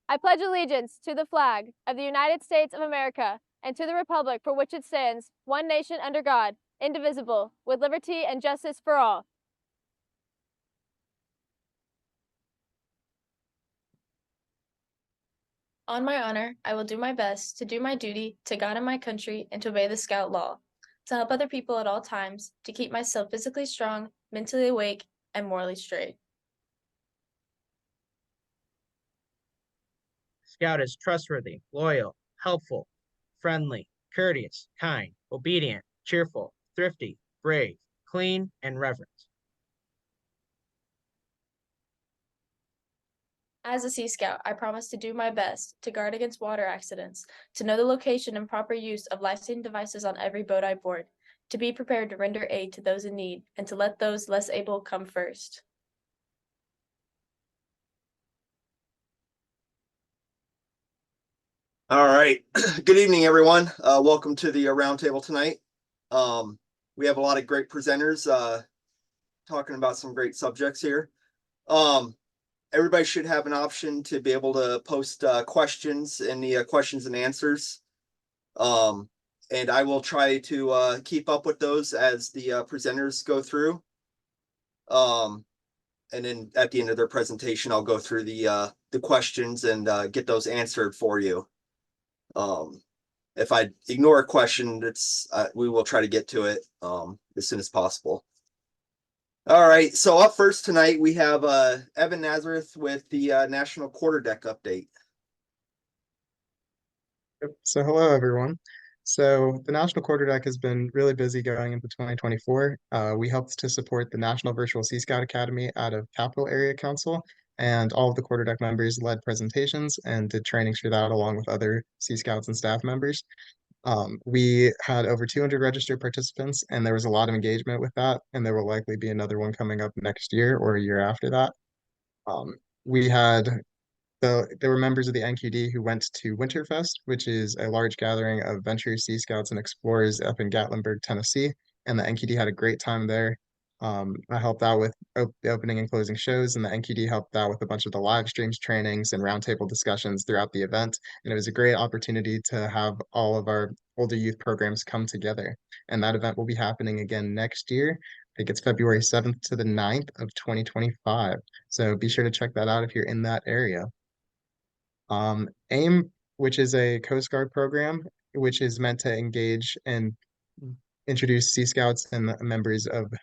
I pledge allegiance to the flag of the United States of America and to the republic for which it stands, one nation under God, indivisible, with liberty and justice for all. On my honor, I will do my best to do my duty to God and my country and to obey the Scout law, to help other people at all times, to keep myself physically strong, mentally awake, and morally straight. Scout is trustworthy, loyal, helpful, friendly, courteous, kind, obedient, cheerful, thrifty, brave, clean, and reverent. As a Sea Scout, I promise to do my best to guard against water accidents, to know the location and proper use of life-saving devices on every boat I board, to be prepared to render aid to those in need, and to let those less able come first. All right. Good evening, everyone. Welcome to the Roundtable tonight. We have a lot of great presenters talking about some great subjects here. Everybody should have an option to be able to post questions in the questions and answers. And I will try to keep up with those as the presenters go through. And then at the end of their presentation, I'll go through the questions and get those answered for you. If I ignore a question, we will try to get to it as soon as possible. All right, so up first tonight we have Evan Nazareth with the National Quarterdeck update. So hello everyone. So the National Quarterdeck has been really busy going into 2024. We helped to support the National Virtual Sea Scout Academy out of Capital Area Council, and all of the Quarterdeck members led presentations and did trainings for that along with other Sea Scouts and staff members. We had over 200 registered participants, and there was a lot of engagement with that, and there will likely be another one coming up next year or a year after that. We had there were members of the NQD who went to Winterfest, which is a large gathering of venture Sea Scouts and explorers up in Gatlinburg, Tennessee, and the NQD had a great time there. I helped out with the opening and closing shows, and the NQD helped out with a bunch of the live streams, trainings, and roundtable discussions throughout the event. And it was a great opportunity to have all of our older youth programs come together. And that event will be happening again next year. I think it's February 7th to the 9th of 2025. So be sure to check that out if you're in that area. AIM, which is a Coast Guard program, which is meant to engage and introduce Sea Scouts and members of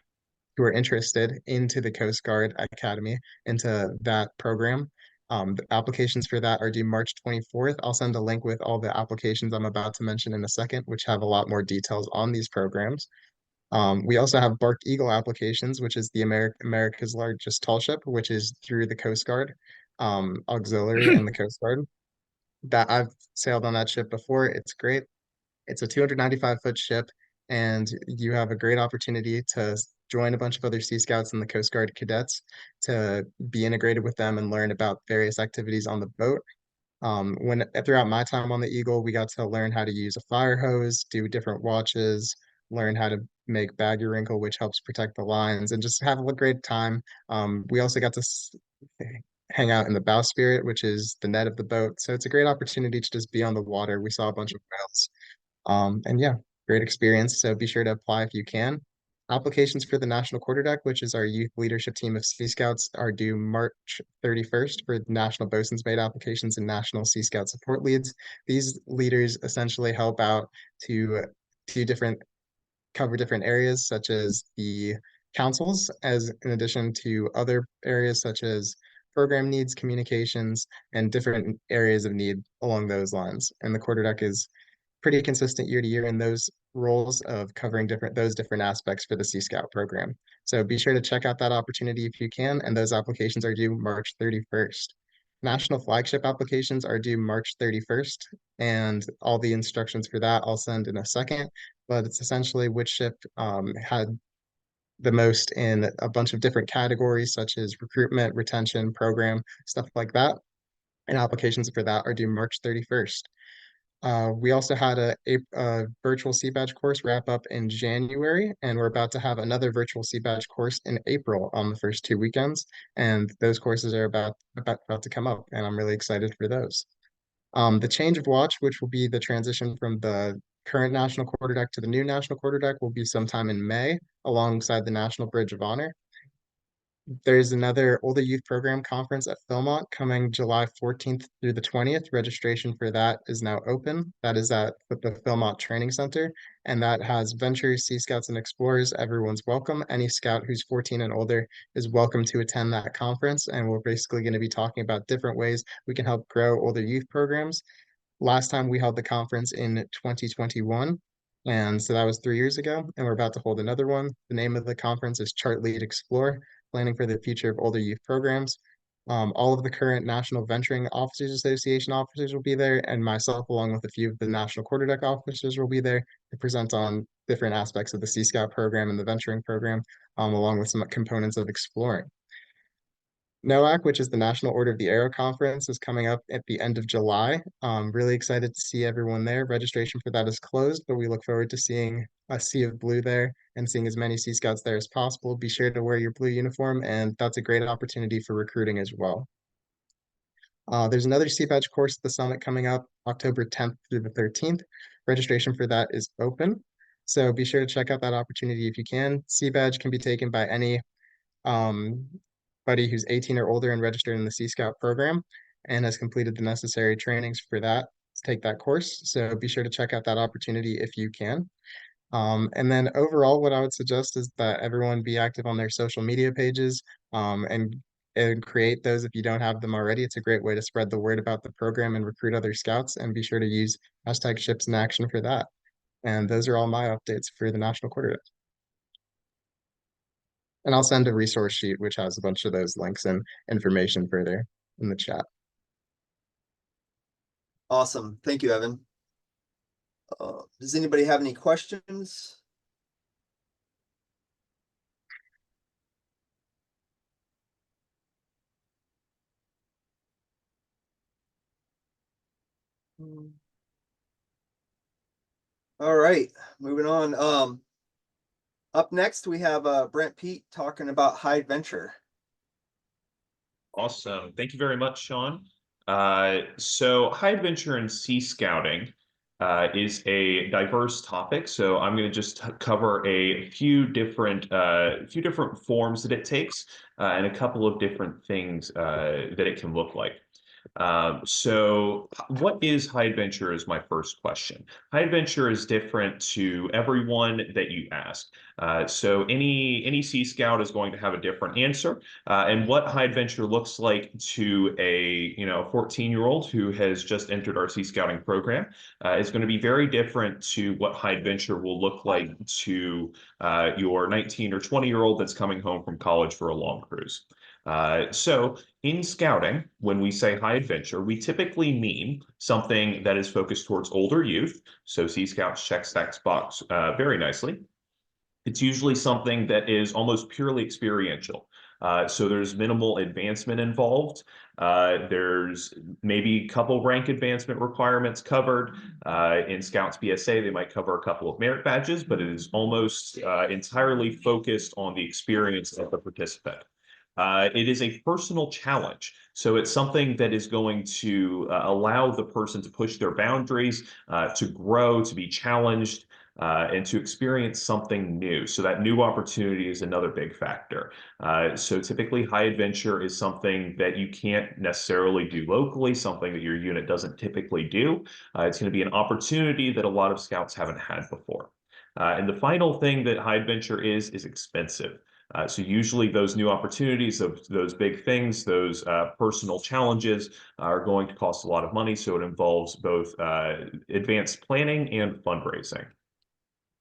who are interested into the Coast Guard Academy, into that program. The applications for that are due March 24th. I'll send a link with all the applications I'm about to mention in a second, which have a lot more details on these programs. We also have Barked Eagle applications, which is the America's largest tall ship, which is through the Coast Guard Auxiliary and the Coast Guard. That I've sailed on that ship before. It's great. It's a 295-foot ship, and you have a great opportunity to join a bunch of other Sea Scouts and the Coast Guard cadets to be integrated with them and learn about various activities on the boat. When throughout my time on the Eagle, we got to learn how to use a fire hose, do different watches, learn how to make baggy wrinkle, which helps protect the lines, and just have a great time. We also got to hang out in the bowsprit, which is the net of the boat. So it's a great opportunity to just be on the water. We saw a bunch of whales. And yeah, great experience. So be sure to apply if you can. Applications for the National Quarterdeck, which is our youth leadership team of Sea Scouts, are due March 31st for National Bosun's Mate applications and National Sea Scout support leads. These leaders essentially help out to cover different areas, such as the councils, as in addition to other areas such as program needs, communications, and different areas of need along those lines. And the quarterdeck is pretty consistent year to year in those roles of covering those different aspects for the Sea Scout program. So be sure to check out that opportunity if you can, and those applications are due March 31st. National flagship applications are due March 31st, and all the instructions for that I'll send in a second, but it's essentially which ship had the most in a bunch of different categories, such as recruitment, retention, program, stuff like that. And applications for that are due March 31st. We also had a virtual Sea Badge course wrap up in January, and we're about to have another virtual Sea Badge course in April on the first 2 weekends. And those courses are about to come up, and I'm really excited for those. The change of watch, which will be the transition from the current National Quarterdeck to the new National Quarterdeck, will be sometime in May alongside the National Bridge of Honor. There's another Older Youth Program Conference at Philmont coming July 14th through the 20th. Registration for that is now open. That is at the Philmont Training Center, and that has Ventures, Sea Scouts, and Explorers. Everyone's welcome. Any scout who's 14 and older is welcome to attend that conference, and we're basically going to be talking about different ways we can help grow older youth programs. Last time we held the conference in 2021, and so that was 3 years ago, and we're about to hold another one. The name of the conference is Chart Lead Explore, Planning for the Future of Older Youth Programs. All of the current National Venturing Officers Association officers will be there, and myself, along with a few of the National Quarterdeck officers, will be there to present on different aspects of the Sea Scout program and the venturing program, along with some components of exploring. NOAC, which is the National Order of the Arrow Conference, is coming up at the end of July. Really excited to see everyone there. Registration for that is closed, but we look forward to seeing a sea of blue there and seeing as many Sea Scouts there as possible. Be sure to wear your blue uniform, and that's a great opportunity for recruiting as well. There's another Sea Badge course at the summit coming up October 10th through the 13th. Registration for that is open, so be sure to check out that opportunity if you can. Sea Badge can be taken by any buddy who's 18 or older and registered in the Sea Scout program and has completed the necessary trainings for that to take that course. So be sure to check out that opportunity if you can. And then overall, what I would suggest is that everyone be active on their social media pages and create those if you don't have them already. It's a great way to spread the word about the program and recruit other scouts, and be sure to use hashtag ships in action for that. And those are all my updates for the National Quarterdeck. And I'll send a resource sheet which has a bunch of those links and information further in the chat. Awesome. Thank you, Evan. Does anybody have any questions? All right, moving on. Up next, we have Brent Pete talking about high adventure. Awesome. Thank you very much, Sean. So high adventure and sea scouting is a diverse topic. So I'm going to just cover a few different forms that it takes and a couple of different things that it can look like. So what is high adventure is my first question. High adventure is different to everyone that you ask. So any Sea Scout is going to have a different answer. And what high adventure looks like to a 14-year-old who has just entered our Sea Scouting program is going to be very different to what high adventure will look like to your 19 or 20-year-old that's coming home from college for a long cruise. So in scouting, when we say high adventure, we typically mean something that is focused towards older youth. So Sea Scouts checks that box very nicely. It's usually something that is almost purely experiential. So there's minimal advancement involved. There's maybe a couple rank advancement requirements covered. In Scouts BSA, they might cover a couple of merit badges, but it is almost entirely focused on the experience of the participant. It is a personal challenge. So it's something that is going to allow the person to push their boundaries, to grow, to be challenged, and to experience something new. So that new opportunity is another big factor. So typically high adventure is something that you can't necessarily do locally, something that your unit doesn't typically do. It's going to be an opportunity that a lot of scouts haven't had before. And the final thing that high adventure is expensive. So usually those new opportunities of those big things, those personal challenges are going to cost a lot of money. So it involves both advanced planning and fundraising.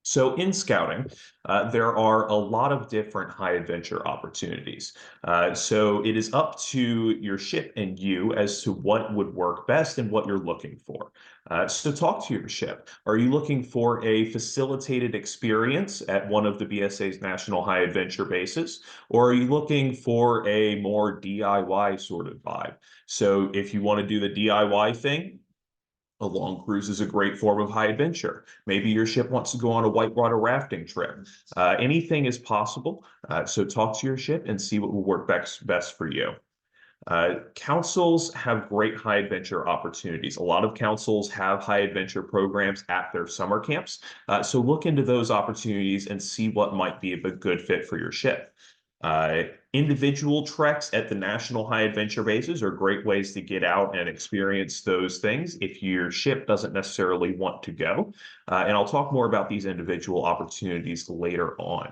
So in scouting, there are a lot of different high adventure opportunities. So it is up to your ship and you as to what would work best and what you're looking for. So talk to your ship. Are you looking for a facilitated experience at one of the BSA's national high adventure bases? Or are you looking for a more DIY sort of vibe? So if you want to do the DIY thing, A long cruise is a great form of high adventure. Maybe your ship wants to go on a whitewater rafting trip. Anything is possible. So talk to your ship and see what will work best for you. Councils have great high adventure opportunities. A lot of councils have high adventure programs at their summer camps. So look into those opportunities and see what might be a good fit for your ship. Individual treks at the national high adventure bases are great ways to get out and experience those things if your ship doesn't necessarily want to go. And I'll talk more about these individual opportunities later on.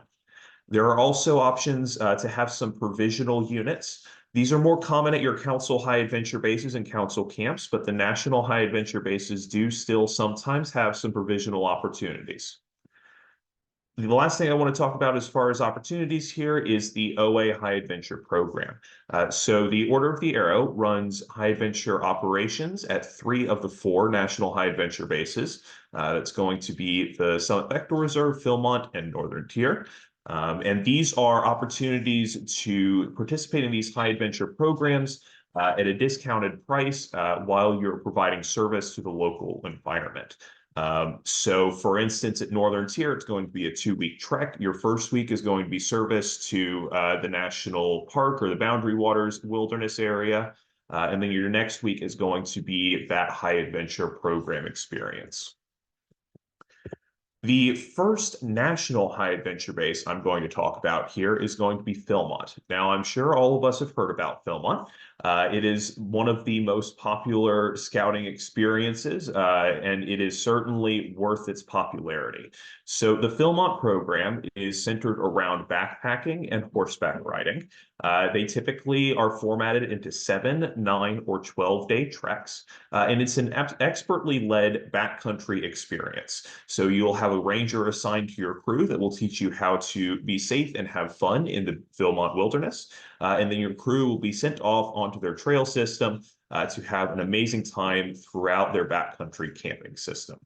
There are also options to have some provisional units. These are more common at your council high adventure bases and council camps, but the national high adventure bases do still sometimes have some provisional opportunities. The last thing I want to talk about as far as opportunities here is the OA High Adventure Program. So the Order of the Arrow runs high adventure operations at 3 of the 4 national high adventure bases. That's going to be the Summit Vector Reserve, Philmont, and Northern Tier. And these are opportunities to participate in these high adventure programs at a discounted price while you're providing service to the local environment. So for instance, at Northern Tier, it's going to be a 2-week trek. Your first week is going to be service to the national park or the Boundary Waters wilderness area. And then your next week is going to be that high adventure program experience. The first national high adventure base I'm going to talk about here is going to be Philmont. Now, I'm sure all of us have heard about Philmont. It is one of the most popular scouting experiences, and it is certainly worth its popularity. So the Philmont program is centered around backpacking and horseback riding. They typically are formatted into 7, 9, or 12-day treks, and it's an expertly led backcountry experience. So you'll have a ranger assigned to your crew that will teach you how to be safe and have fun in the Philmont wilderness. And then your crew will be sent off onto their trail system to have an amazing time throughout their backcountry camping system.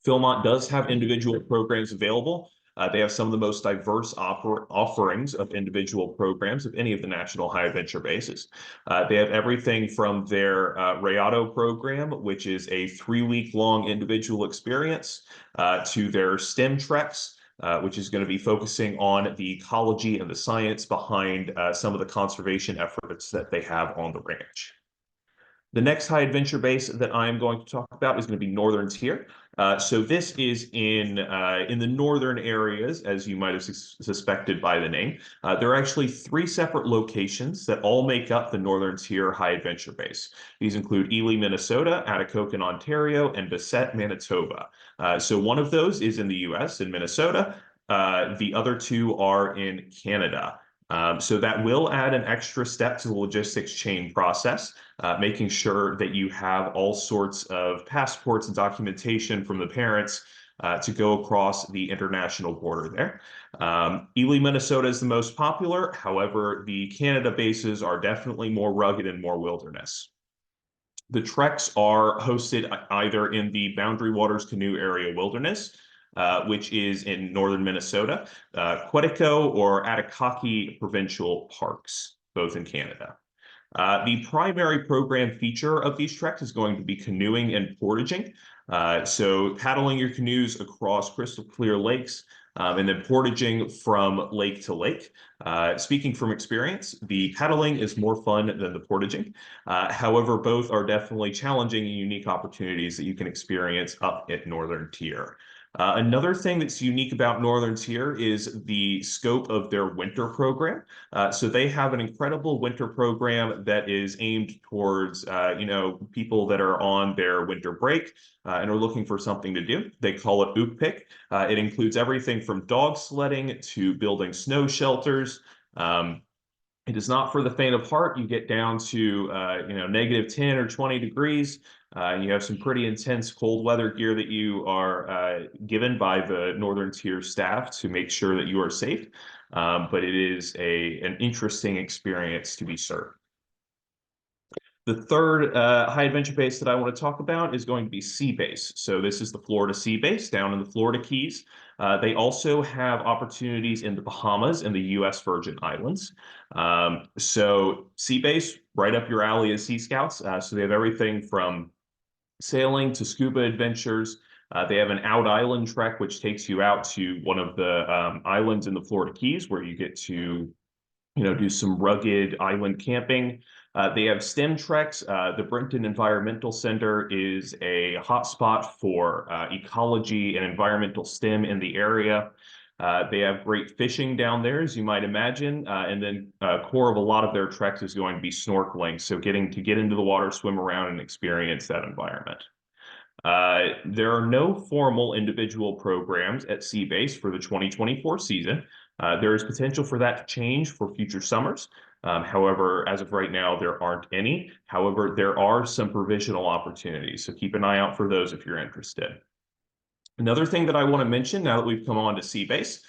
Philmont does have individual programs available. They have some of the most diverse offerings of individual programs of any of the national high adventure bases. They have everything from their Rayado program, which is a 3-week-long individual experience, to their STEM treks, which is going to be focusing on the ecology and the science behind some of the conservation efforts that they have on the ranch. The next high adventure base that I'm going to talk about is going to be Northern Tier. So this is in the northern areas, as you might have suspected by the name. There are actually 3 separate locations that all make up the Northern Tier High Adventure Base. These include Ely, Minnesota, Atikokan, Ontario, and Bassett, Manitoba. So one of those is in the US, in Minnesota. The other 2 are in Canada. So that will add an extra step to the logistics chain process, making sure that you have all sorts of passports and documentation from the parents to go across the international border there. Ely, Minnesota is the most popular. However, the Canada bases are definitely more rugged and more wilderness. The treks are hosted either in the Boundary Waters Canoe Area Wilderness, which is in northern Minnesota, Quetico or Atikokan Provincial Parks, both in Canada. The primary program feature of these treks is going to be canoeing and portaging. So paddling your canoes across crystal clear lakes and then portaging from lake to lake. Speaking from experience, the paddling is more fun than the portaging. However, both are definitely challenging and unique opportunities that you can experience up at Northern Tier. Another thing that's unique about Northern Tier is the scope of their winter program. So they have an incredible winter program that is aimed towards, people that are on their winter break and are looking for something to do. They call it Oopik. It includes everything from dog sledding to building snow shelters. It is not for the faint of heart. You get down to negative 10 or 20 degrees. You have some pretty intense cold weather gear that you are given by the Northern Tier staff to make sure that you are safe. But it is an interesting experience to be served. The third high adventure base that I want to talk about is going to be Sea Base. So this is the Florida Sea Base down in the Florida Keys. They also have opportunities in the Bahamas and the U.S. Virgin Islands. So Sea Base, right up your alley as Sea Scouts. So they have everything from sailing to scuba adventures. They have an out island trek, which takes you out to one of the islands in the Florida Keys where you get to do some rugged island camping. They have STEM treks. The Brenton Environmental Center is a hotspot for ecology and environmental STEM in the area. They have great fishing down there, as you might imagine. And then core of a lot of their treks is going to be snorkeling. So getting to get into the water, swim around, and experience that environment. There are no formal individual programs at Seabase for the 2024 season. There is potential for that to change for future summers. However, as of right now, there aren't any. However, there are some provisional opportunities, so keep an eye out for those if you're interested. Another thing that I want to mention now that we've come on to Seabase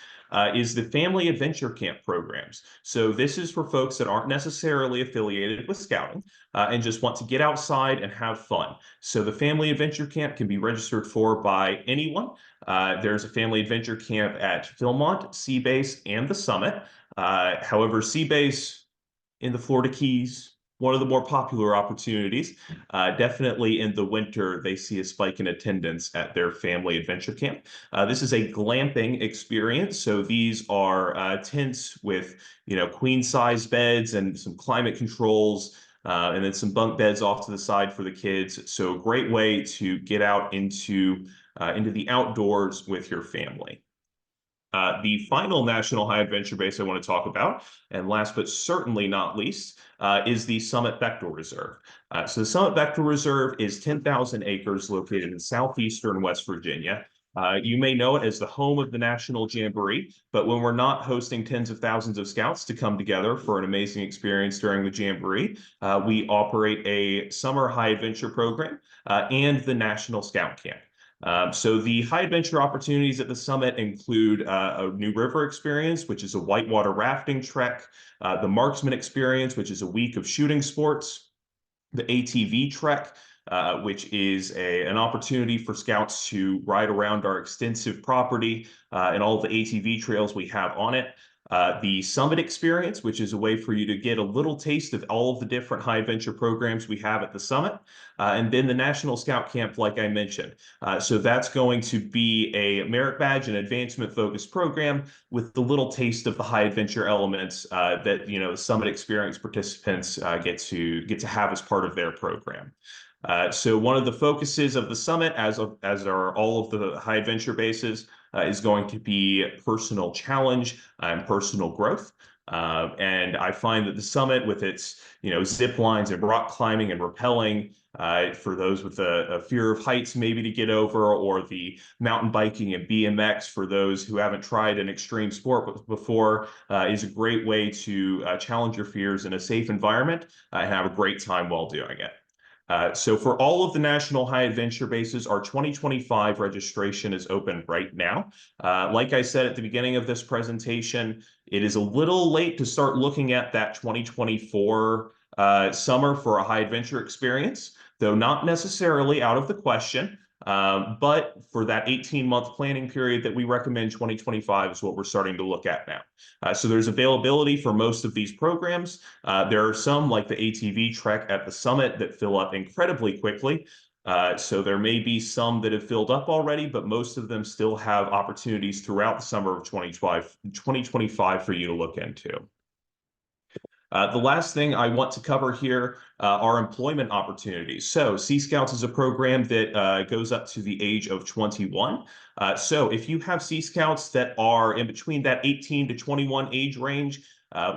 is the Family Adventure Camp programs. So this is for folks that aren't necessarily affiliated with Scouting and just want to get outside and have fun. So the Family Adventure Camp can be registered for by anyone. There's a Family Adventure Camp at Philmont, Seabase, and the Summit. However, Seabase in the Florida Keys, one of the more popular opportunities. Definitely in the winter, they see a spike in attendance at their family adventure camp. This is a glamping experience. So these are tents with, queen size beds and some climate controls, and then some bunk beds off to the side for the kids. So a great way to get out into the outdoors with your family. The final National High Adventure Base I want to talk about, and last but certainly not least, is the Summit Bechtel Reserve. So the Summit Bechtel Reserve is 10,000 acres located in southeastern West Virginia. You may know it as the home of the National Jamboree, but when we're not hosting tens of thousands of scouts to come together for an amazing experience during the Jamboree, we operate a summer high adventure program and the National Scout Camp. So the high adventure opportunities at the summit include a New River experience, which is a whitewater rafting trek, the Marksman experience, which is a week of shooting sports, the ATV trek, which is an opportunity for scouts to ride around our extensive property and all the ATV trails we have on it. The Summit experience, which is a way for you to get a little taste of all of the different high adventure programs we have at the summit. And then the National Scout Camp, like I mentioned. So that's going to be a merit badge and advancement focused program with the little taste of the high adventure elements that the Summit experience participants get to have as part of their program. So one of the focuses of the summit, as are all of the high adventure bases, is going to be personal challenge and personal growth. And I find that the summit, with its zip lines and rock climbing and rappelling, for those with a fear of heights maybe to get over, or the mountain biking and BMX for those who haven't tried an extreme sport before, is a great way to challenge your fears in a safe environment and have a great time while doing it. So for all of the National High Adventure Bases, our 2025 registration is open right now. Like I said at the beginning of this presentation, it is a little late to start looking at that 2024 summer for a high adventure experience, though not necessarily out of the question. But for that 18-month planning period that we recommend, 2025 is what we're starting to look at now. So there's availability for most of these programs. There are some, like the ATV trek at the summit, that fill up incredibly quickly. So there may be some that have filled up already, but most of them still have opportunities throughout the summer of 2025 for you to look into. The last thing I want to cover here are employment opportunities. So Sea Scouts is a program that goes up to the age of 21. So if you have Sea Scouts that are in between that 18 to 21 age range,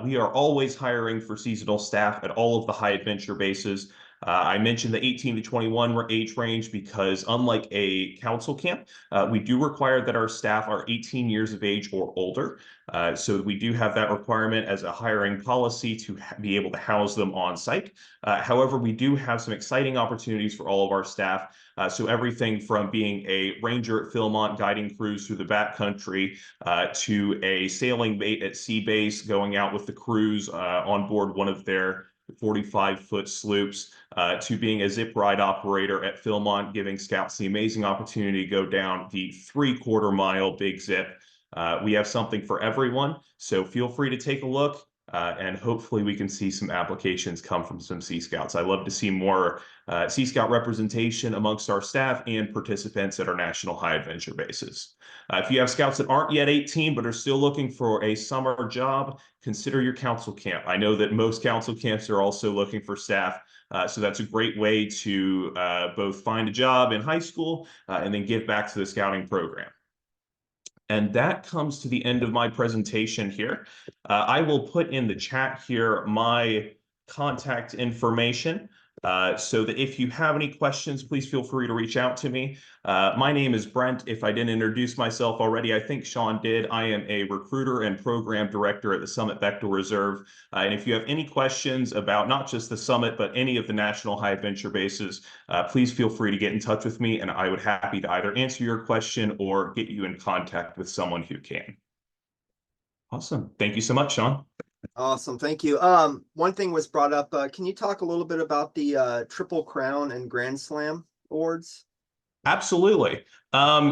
we are always hiring for seasonal staff at all of the high adventure bases. I mentioned the 18 to 21 age range because, unlike a council camp, we do require that our staff are 18 years of age or older. So we do have that requirement as a hiring policy to be able to house them on site. However, we do have some exciting opportunities for all of our staff. So everything from being a ranger at Philmont guiding crews through the backcountry to a sailing mate at Seabase going out with the crews on board one of their 45-foot sloops, to being a zip ride operator at Philmont, giving scouts the amazing opportunity to go down the 3/4 mile big zip. We have something for everyone, so feel free to take a look. and hopefully we can see some applications come from some Sea Scouts. I love to see more Sea Scout representation amongst our staff and participants at our national high adventure bases. If you have scouts that aren't yet 18 but are still looking for a summer job, consider your council camp. I know that most council camps are also looking for staff, so that's a great way to both find a job in high school and then give back to the scouting program. And that comes to the end of my presentation here. I will put in the chat here my contact information so that if you have any questions, please feel free to reach out to me. My name is Brent. If I didn't introduce myself already, I think Sean did. I am a recruiter and program director at the Summit Bechtel Reserve. And if you have any questions about not just the Summit, but any of the national high adventure bases, please feel free to get in touch with me, and I would happy to either answer your question or get you in contact with someone who can. Awesome. Thank you so much, Sean. Awesome, thank you. One thing was brought up. Can you talk a little bit about the Triple Crown and Grand Slam awards? Absolutely.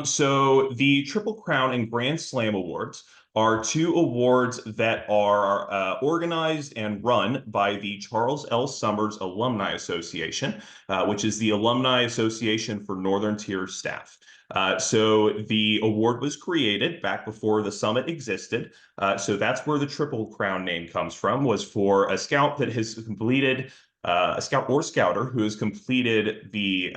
So the Triple Crown and Grand Slam Awards are two awards that are organized and run by the Charles L. Summers Alumni Association, which is the Alumni Association for Northern Tier staff. So the award was created back before the summit existed. So that's where the Triple Crown name comes from, was for a scout that has completed, a scout or scouter who has completed the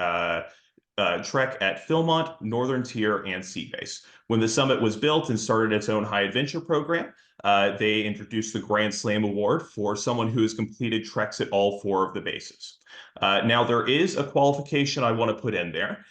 trek at Philmont, Northern Tier, and Sea Base. When the summit was built and started its own high adventure program, they introduced the Grand Slam Award for someone who has completed treks at all four of the bases. Now, there is a qualification I want to put in there.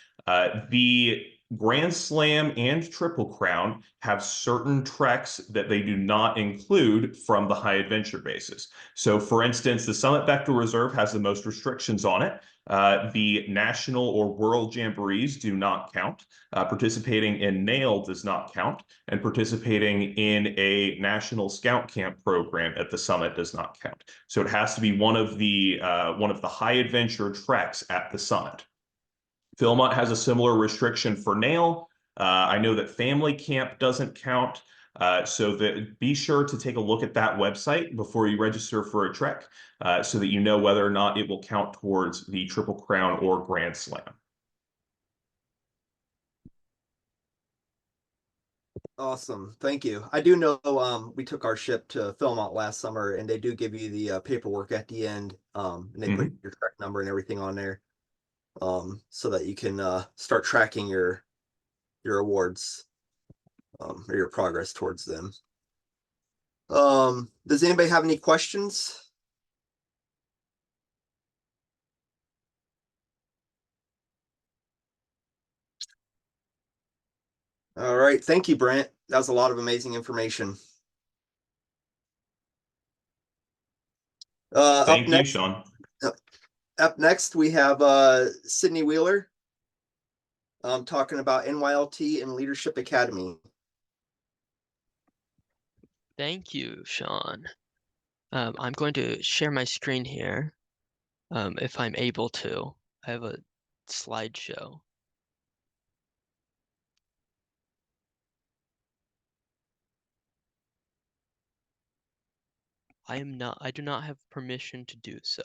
The Grand Slam and Triple Crown have certain treks that they do not include from the high adventure bases. So, for instance, the Summit Bechtel Reserve has the most restrictions on it. The national or world jamborees do not count. Participating in NAIL does not count, and participating in a national scout camp program at the summit does not count. So it has to be one of the high adventure treks at the summit. Philmont has a similar restriction for NAIL. I know that family camp doesn't count. So be sure to take a look at that website before you register for a trek so that you know whether or not it will count towards the Triple Crown or Grand Slam. Awesome, thank you. I do know we took our ship to Philmont last summer, and they do give you the paperwork at the end, and they put your trek number and everything on there, so that you can start tracking your awards or your progress towards them. Does anybody have any questions? All right, thank you, Brent. That was a lot of amazing information. Thank you, Sean. Up next, we have Sydney Wheeler talking about NYLT and Leadership Academy. Thank you, Sean. I'm going to share my screen here, if I'm able to. I have a slideshow. I do not have permission to do so.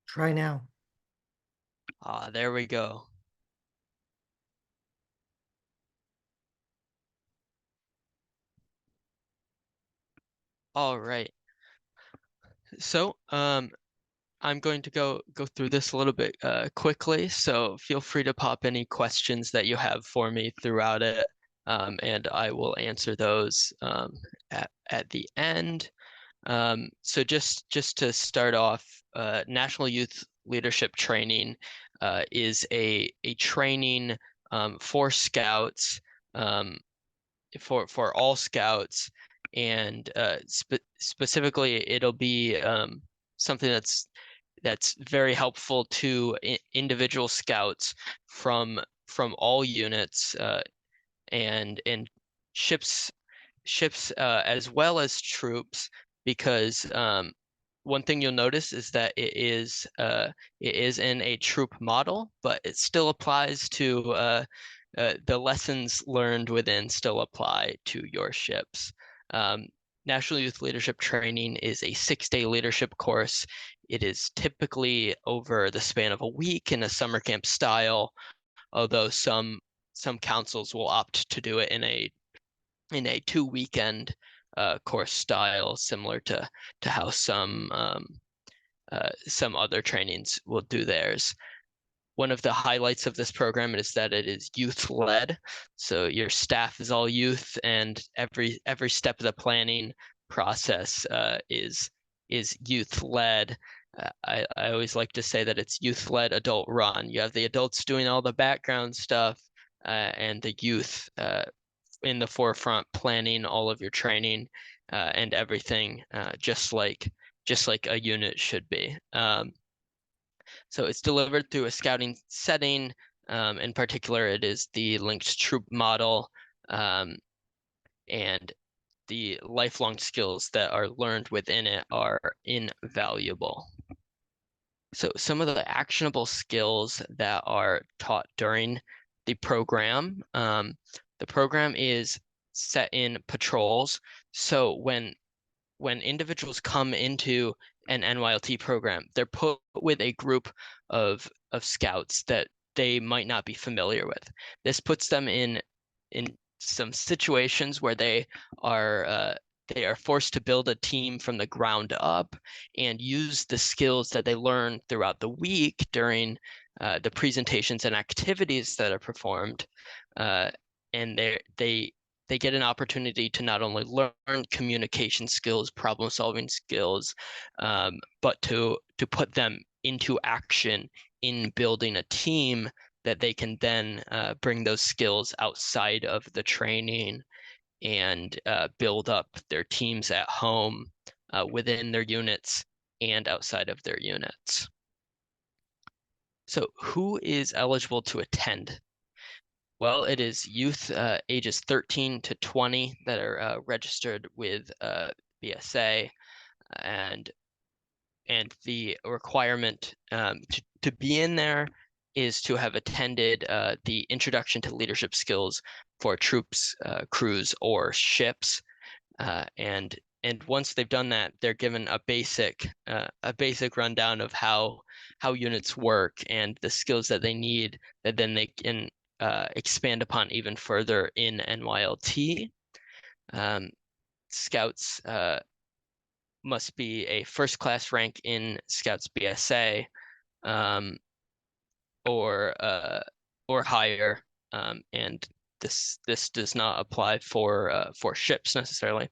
Try now. Ah, there we go. All right. So, I'm going to go through this a little bit quickly, so feel free to pop any questions that you have for me throughout it, and I will answer those at the end. So just to start off, National Youth Leadership Training is a training for scouts, for all scouts, and specifically it'll be something that's very helpful to individual scouts from all units and ships as well as troops, because one thing you'll notice is that it is in a troop model, but it still applies to the lessons learned within still apply to your ships. National Youth Leadership Training is a 6-day leadership course. It is typically over the span of a week in a summer camp style, although some councils will opt to do it in a 2-weekend course style, similar to how some other trainings will do theirs. One of the highlights of this program is that it is youth-led, so your staff is all youth, and every step of the planning process is youth-led. I always like to say that it's youth-led, adult-run. You have the adults doing all the background stuff, and the youth in the forefront planning all of your training and everything, just like a unit should be. So it's delivered through a scouting setting. In particular, it is the linked troop model, and the lifelong skills that are learned within it are invaluable. So some of the actionable skills that are taught during the program is set in patrols. So when individuals come into an NYLT program, they're put with a group of scouts that they might not be familiar with. This puts them in some situations where they are forced to build a team from the ground up and use the skills that they learn throughout the week during the presentations and activities that are performed, and they get an opportunity to not only learn communication skills, problem solving skills, but to put them into action in building a team that they can then bring those skills outside of the training and build up their teams at home, within their units and outside of their units. So who is eligible to attend? Well, it is youth ages 13 to 20 that are registered with BSA, and the requirement to be in there is to have attended the Introduction to Leadership Skills for troops, crews, or ships, and once they've done that, they're given a basic rundown of how units work and the skills that they need, that then they can expand upon even further in NYLT. Scouts must be a first class rank in Scouts BSA, or higher, and this does not apply for ships necessarily,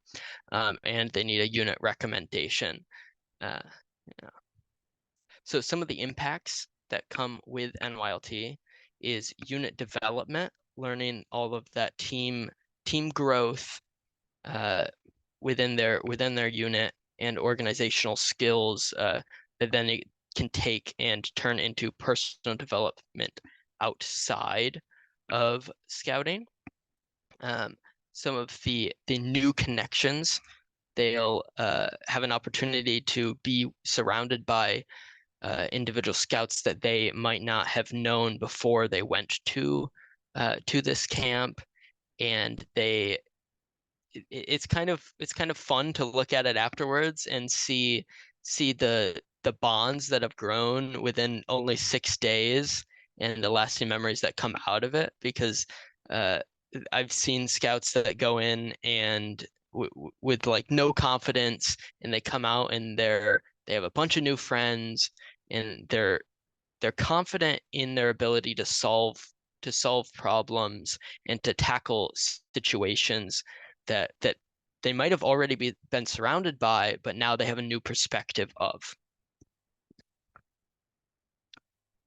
and they need a unit recommendation. So some of the impacts that come with NYLT is unit development, learning all of that team growth within their unit, and organizational skills that then they can take and turn into personal development outside of scouting. Some of the new connections, they'll have an opportunity to be surrounded by individual scouts that they might not have known before they went to this camp, and it's kind of fun to look at it afterwards and see the bonds that have grown within only 6 days and the lasting memories that come out of it, because I've seen scouts that go in and with like no confidence, and they come out and they have a bunch of new friends, and they're confident in their ability to solve problems and to tackle situations that they might have already been surrounded by, but now they have a new perspective of.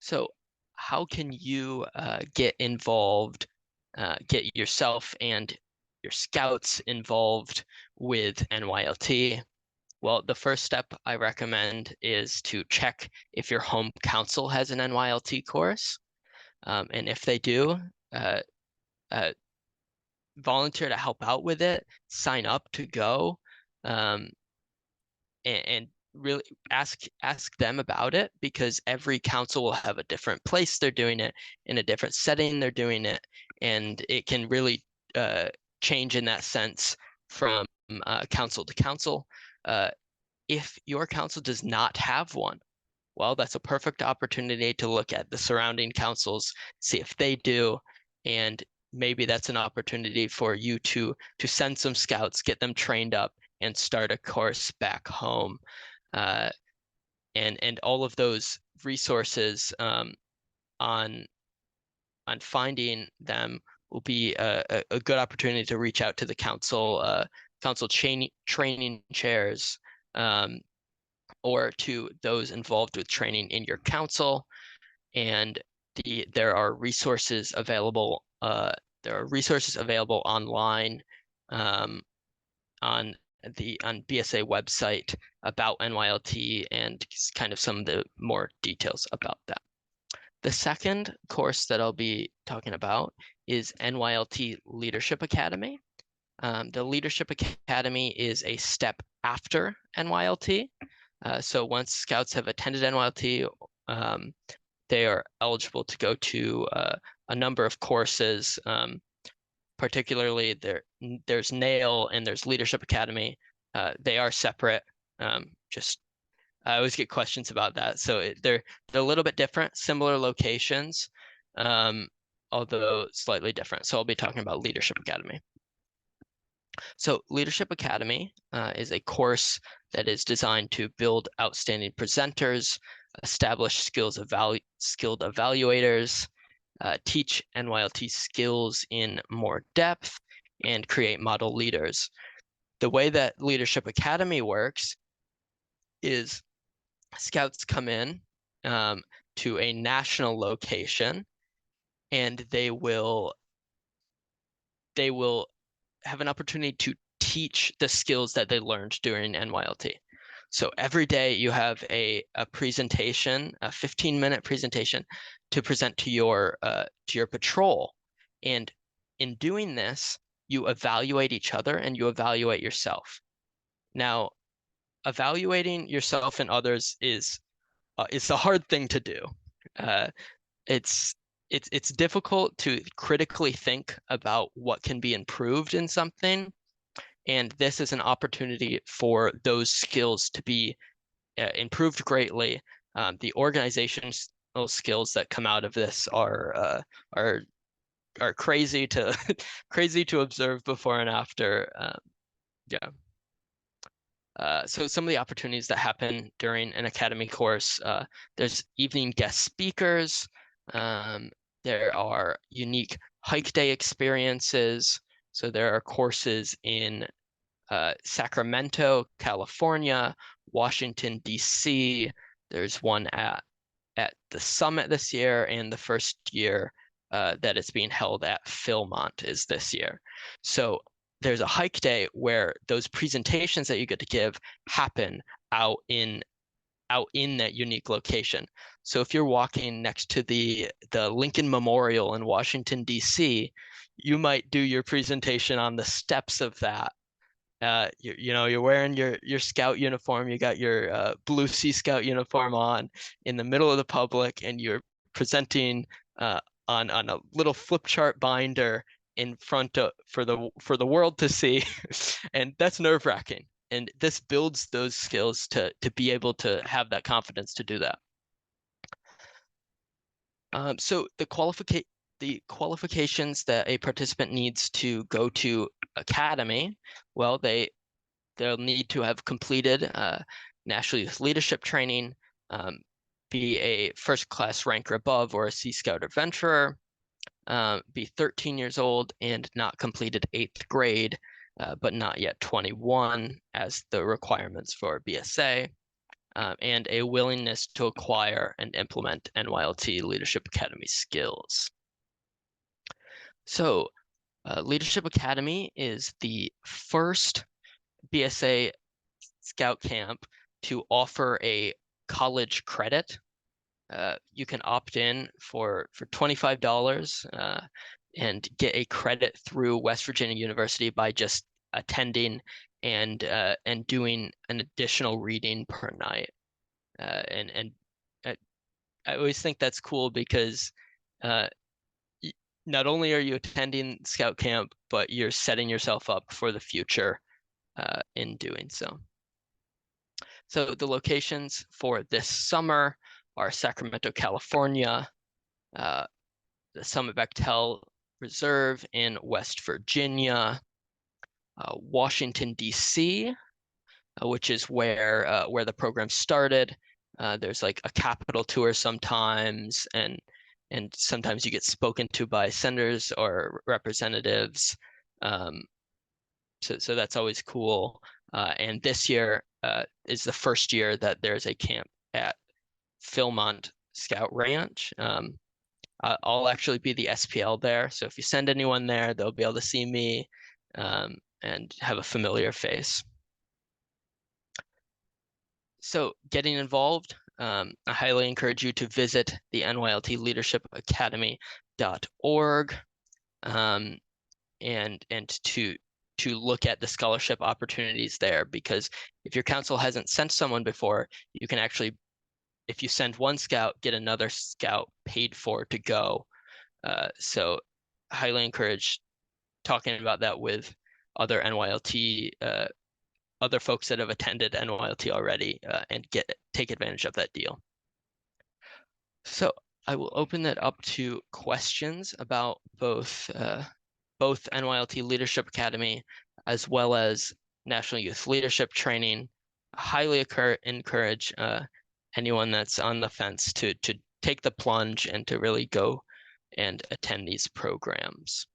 So how can you get involved, get yourself and your scouts involved with NYLT? Well, the first step I recommend is to check if your home council has an NYLT course. And if they do, volunteer to help out with it, sign up to go, and really ask them about it, because every council will have a different place they're doing it, in a different setting they're doing it, and it can really change in that sense from council to council. If your council does not have one, well, that's a perfect opportunity to look at the surrounding councils, see if they do, and maybe that's an opportunity for you to send some scouts, get them trained up, and start a course back home. And all of those resources on finding them will be a good opportunity to reach out to the council training chairs, or to those involved with training in your council. And there are resources available. There are resources available online on BSA website about NYLT, and kind of some of the more details about that. The second course that I'll be talking about is NYLT Leadership Academy. The Leadership Academy is a step after NYLT. So once scouts have attended NYLT, they are eligible to go to a number of courses. Particularly, there's NAIL and there's Leadership Academy. They are separate. Just I always get questions about that. So they're a little bit different, similar locations, although slightly different. So I'll be talking about Leadership Academy. So Leadership Academy is a course that is designed to build outstanding presenters, establish skilled evaluators, teach NYLT skills in more depth, and create model leaders. The way that Leadership Academy works is scouts come in to a national location, and they will have an opportunity to teach the skills that they learned during NYLT. So every day you have a presentation, a 15-minute presentation to present to your patrol. And in doing this, you evaluate each other and you evaluate yourself. Now, evaluating yourself and others is a hard thing to do. It's difficult to critically think about what can be improved in something. And this is an opportunity for those skills to be improved greatly. The organizational skills that come out of this are crazy to crazy to observe before and after. So some of the opportunities that happen during an academy course, there's evening guest speakers. There are unique hike day experiences. So there are courses in Sacramento, California, Washington, D.C. There's one at the summit this year, and the first year that it's being held at Philmont is this year. So there's a hike day where those presentations that you get to give happen out in that unique location. So if you're walking next to the Lincoln Memorial in Washington, D.C., you might do your presentation on the steps of that. You're wearing your scout uniform, you got your blue Sea Scout uniform on in the middle of the public, and you're presenting on a little flip chart binder in front of for the world to see. And that's nerve-wracking. And this builds those skills to be able to have that confidence to do that. So the qualifications that a participant needs to go to academy, well, they'll need to have completed National Youth Leadership Training, be a first class rank or above, or a Sea Scout adventurer, be 13 years old and not completed 8th grade, but not yet 21 as the requirements for BSA, and a willingness to acquire and implement NYLT Leadership Academy skills. So Leadership Academy is the first BSA Scout Camp to offer a college credit. You can opt in for $25 and get a credit through West Virginia University by just attending and doing an additional reading per night. And I always think that's cool because not only are you attending scout camp, but you're setting yourself up for the future in doing so. So the locations for this summer are Sacramento, California, the Summit Bechtel Reserve in West Virginia, Washington, D.C., which is where the program started. There's like a Capitol tour sometimes, and sometimes you get spoken to by senators or representatives. So that's always cool. And this year is the first year that there's a camp at Philmont Scout Ranch. I'll actually be the SPL there, so if you send anyone there, they'll be able to see me and have a familiar face. So getting involved, I highly encourage you to visit the NYLT Leadership Academy.org and to look at the scholarship opportunities there, because if your council hasn't sent someone before, you can actually, if you send one scout, get another scout paid for to go. So highly encourage talking about that with other NYLT, other folks that have attended NYLT already, and take advantage of that deal. So I will open that up to questions about both NYLT Leadership Academy as well as National Youth Leadership Training. Highly encourage anyone that's on the fence to take the plunge and to really go and attend these programs.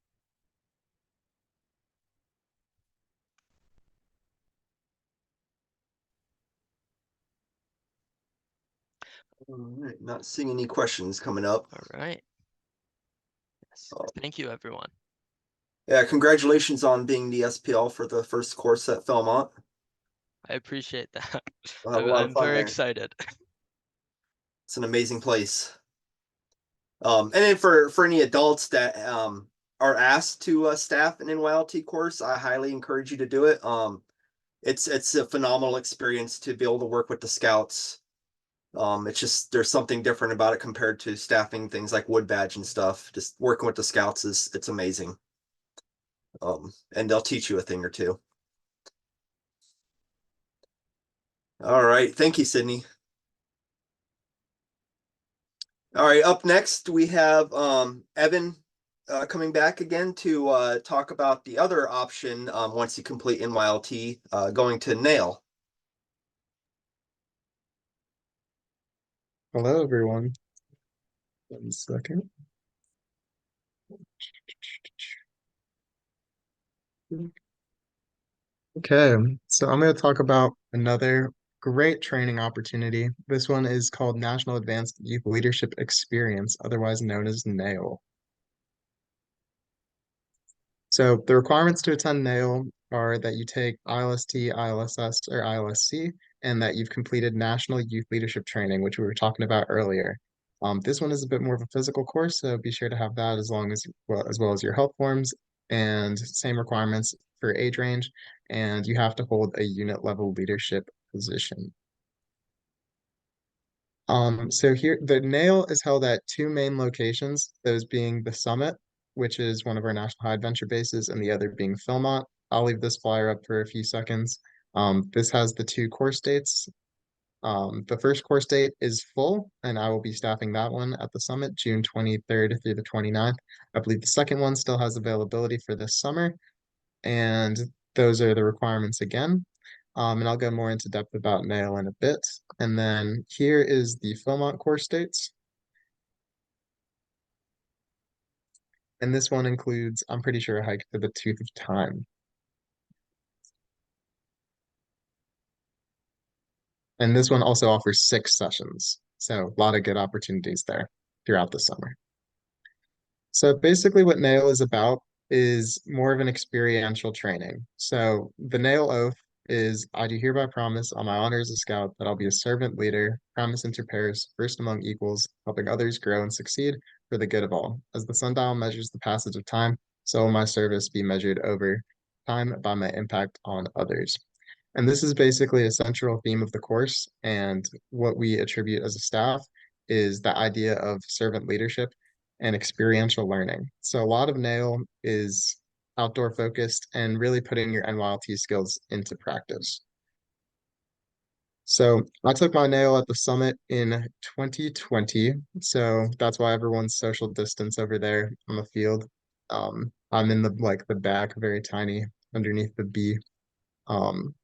All right, not seeing any questions coming up. All right. Yes. Thank you, everyone. Yeah, congratulations on being the SPL for the first course at Philmont. I appreciate that. We'll have a lot of I'm fun very there. excited. It's an amazing place. And then for any adults that are asked to staff an NYLT course, I highly encourage you to do it. It's a phenomenal experience to be able to work with the scouts. It's just there's something different about it compared to staffing things like Wood Badge and stuff. Just working with the scouts it's amazing. And they'll teach you a thing or two. All right, thank you, Sydney. All right, up next we have Evan coming back again to talk about the other option once you complete NYLT, going to NAIL. Hello, everyone. 1 second. Okay, so I'm going to talk about another great training opportunity. This one is called National Advanced Youth Leadership Experience, otherwise known as NAIL. So the requirements to attend NAIL are that you take ILST, ILSS, or ILSC, and that you've completed National Youth Leadership Training, which we were talking about earlier. This one is a bit more of a physical course, so be sure to have that as well as your health forms, and same requirements for age range, and you have to hold a unit level leadership position. So here, the NAIL is held at 2 main locations, those being the Summit, which is one of our National High Adventure bases, and the other being Philmont. I'll leave this flyer up for a few seconds. This has the 2 course dates. The first course date is full, and I will be staffing that one at the Summit, June 23rd through the 29th. I believe the second one still has availability for this summer, and those are the requirements again. And I'll go more into depth about NAIL in a bit. And then here is the Philmont course dates. And this one includes, I'm pretty sure, a hike to the Tooth of Time. And this one also offers 6 sessions. So a lot of good opportunities there throughout the summer. So basically what NAIL is about is more of an experiential training. So the NAIL oath is, I do hereby promise on my honor as a scout that I'll be a servant leader, promise inter pares, first among equals, helping others grow and succeed for the good of all. As the sundial measures the passage of time, so will my service be measured over lifetime by my impact on others. And this is basically a central theme of the course. And what we attribute as a staff is the idea of servant leadership and experiential learning. So a lot of NAIL is outdoor focused and really putting your NYLT skills into practice. So I took my NAIL at the summit in 2020. So that's why everyone's social distance over there on the field. I'm in the back, very tiny underneath the B. Um,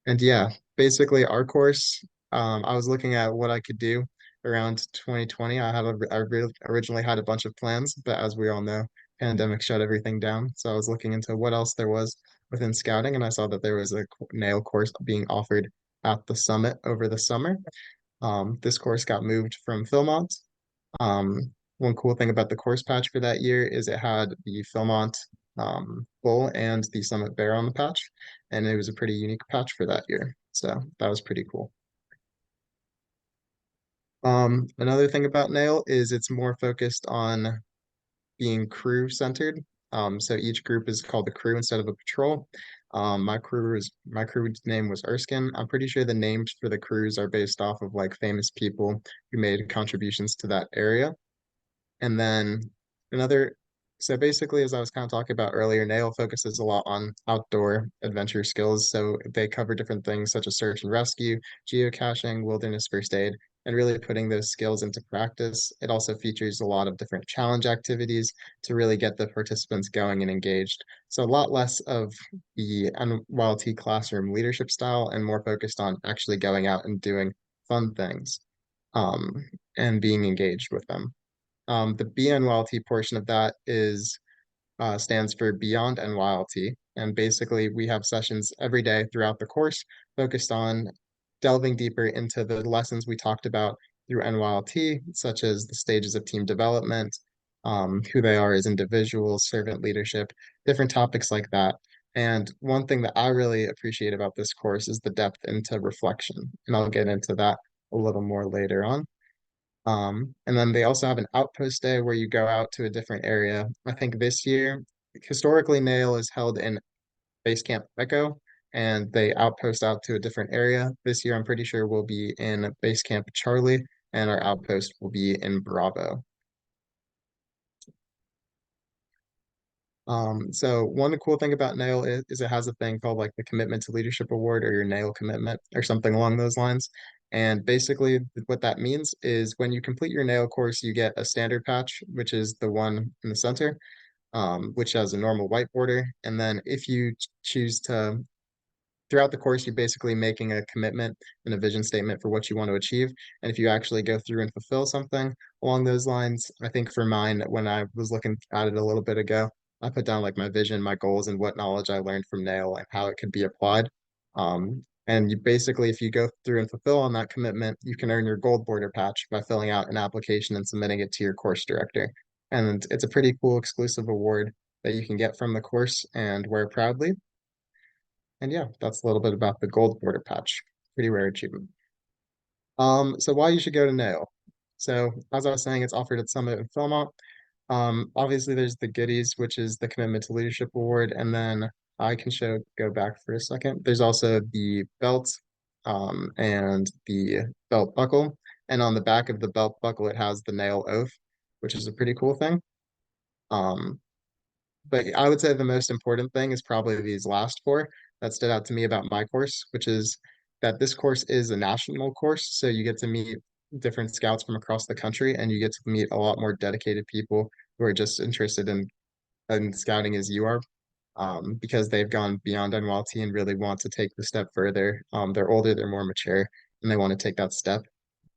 and yeah, basically our course, I was looking at what I could do around 2020. Originally had a bunch of plans, but as we all know, pandemic shut everything down. So I was looking into what else there was within scouting, and I saw that there was a NAIL course being offered at the summit over the summer. This course got moved from Philmont. One cool thing about the course patch for that year is it had the Philmont bull and the Summit bear on the patch, and it was a pretty unique patch for that year. So that was pretty cool. Another thing about NAIL is it's more focused on being crew centered. So each group is called the crew instead of a patrol. My crew's name was Erskine. I'm pretty sure the names for the crews are based off of like famous people who made contributions to that area. And then another, so basically, as I was kind of talking about earlier, NAIL focuses a lot on outdoor adventure skills. So they cover different things such as search and rescue, geocaching, wilderness first aid, and really putting those skills into practice. It also features a lot of different challenge activities to really get the participants going and engaged. So a lot less of the NYLT classroom leadership style and more focused on actually going out and doing fun things and being engaged with them. The BNYLT portion of that is stands for Beyond NYLT. And basically, we have sessions every day throughout the course focused on delving deeper into the lessons we talked about through NYLT, such as the stages of team development, who they are as individuals, servant leadership, different topics like that. And one thing that I really appreciate about this course is the depth into reflection. And I'll get into that a little more later on. And then they also have an outpost day where you go out to a different area. I think this year, historically, NAIL is held in Base Camp Echo, and they outpost out to a different area. This year, I'm pretty sure we'll be in Base Camp Charlie, and our outpost will be in Bravo. So one cool thing about NAIL is it has a thing called like the Commitment to Leadership Award or your NAIL commitment or something along those lines. And basically what that means is when you complete your NAIL course, you get a standard patch, which is the one in the center, which has a normal white border. And then if you choose to throughout the course, you're basically making a commitment and a vision statement for what you want to achieve. And if you actually go through and fulfill something along those lines, I think for mine, when I was looking at it a little bit ago, I put down like my vision, my goals, and what knowledge I learned from NAIL and how it could be applied. And you basically, if you go through and fulfill on that commitment, you can earn your gold border patch by filling out an application and submitting it to your course director. And it's a pretty cool exclusive award that you can get from the course and wear proudly. And yeah, that's a little bit about the gold border patch. Pretty rare achievement. So why you should go to NAIL. So as I was saying, it's offered at Summit and Philmont. Obviously there's the goodies, which is the Commitment to Leadership Award, and then I can go back for a second. There's also the belt and the belt buckle. And on the back of the belt buckle, it has the NAIL oath, which is a pretty cool thing. But I would say the most important thing is probably these last four that stood out to me about my course, which is that this course is a national course. So you get to meet different scouts from across the country and you get to meet a lot more dedicated people who are just interested in scouting as you are. Because they've gone beyond NYLT and really want to take the step further. They're older, they're more mature, and they want to take that step.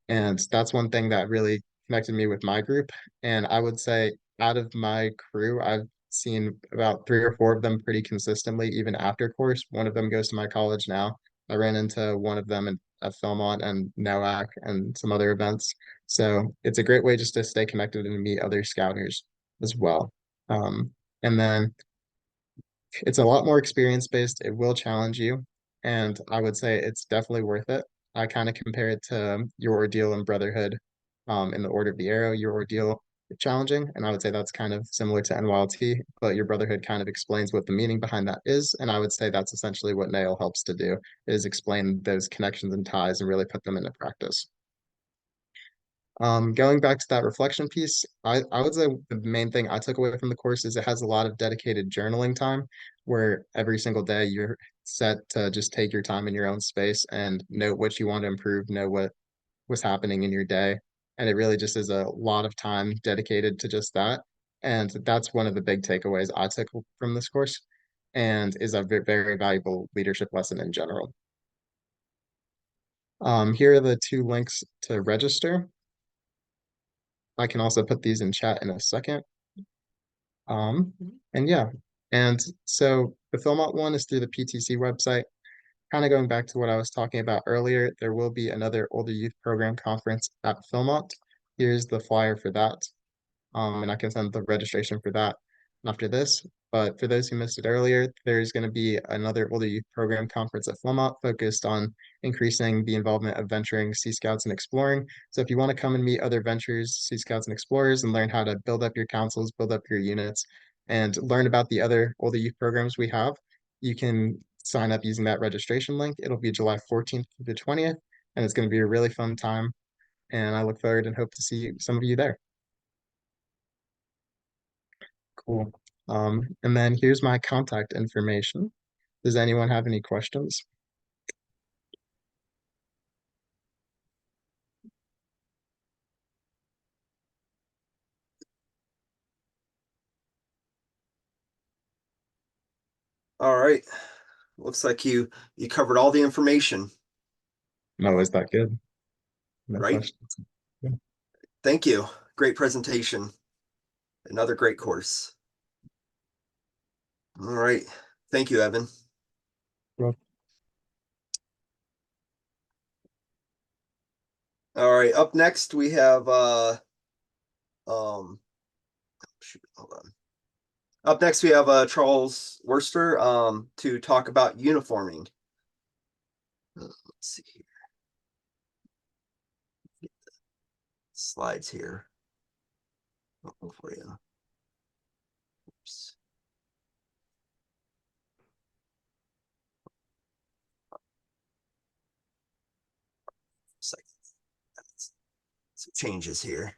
And that's one thing that really connected me with my group. And I would say out of my crew, I've seen about three or four of them pretty consistently, even after course. One of them goes to my college now. I ran into one of them at Philmont and NOAC and some other events. So it's a great way just to stay connected and meet other scouters as well. And then it's a lot more experience based. It will challenge you. And I would say it's definitely worth it. I kind of compare it to your ordeal in Brotherhood, in the Order of the Arrow. Your ordeal challenging. And I would say that's kind of similar to NYLT, but your brotherhood kind of explains what the meaning behind that is. And I would say that's essentially what NAIL helps to do, is explain those connections and ties and really put them into practice. Going back to that reflection piece, I would say the main thing I took away from the course is it has a lot of dedicated journaling time where every single day you're set to just take your time in your own space and note what you want to improve, know what was happening in your day. And it really just is a lot of time dedicated to just that. And that's one of the big takeaways I took from this course and is a very valuable leadership lesson in general. Here are the 2 links to register. I can also put these in chat in a second. And yeah, and so the Philmont one is through the PTC website. Kind of going back to what I was talking about earlier, there will be another Older Youth Program Conference at Philmont. Here's the flyer for that. And I can send the registration for that after this. But for those who missed it earlier, there's going to be another Older Youth Program Conference at Philmont focused on increasing the involvement of venturing, Sea Scouts, and exploring. So if you want to come and meet other venturers, Sea Scouts, and explorers and learn how to build up your councils, build up your units, and learn about the other Older Youth programs we have, you can sign up using that registration link. It'll be July 14th to the 20th, and it's going to be a really fun time. And I look forward and hope to see some of you there. Cool. And then here's my contact information. Does anyone have any questions? All right. Looks like you covered all the information. No, is that good? No Right. questions. Yeah. Thank you. Great presentation. Another great course. All right. Thank you, Evan. Well, All right. Up next, we have shoot, hold on. Up next, we have Charles Worcester to talk about uniforming. Let's see here. Slides here. For you. Oops. Some changes here.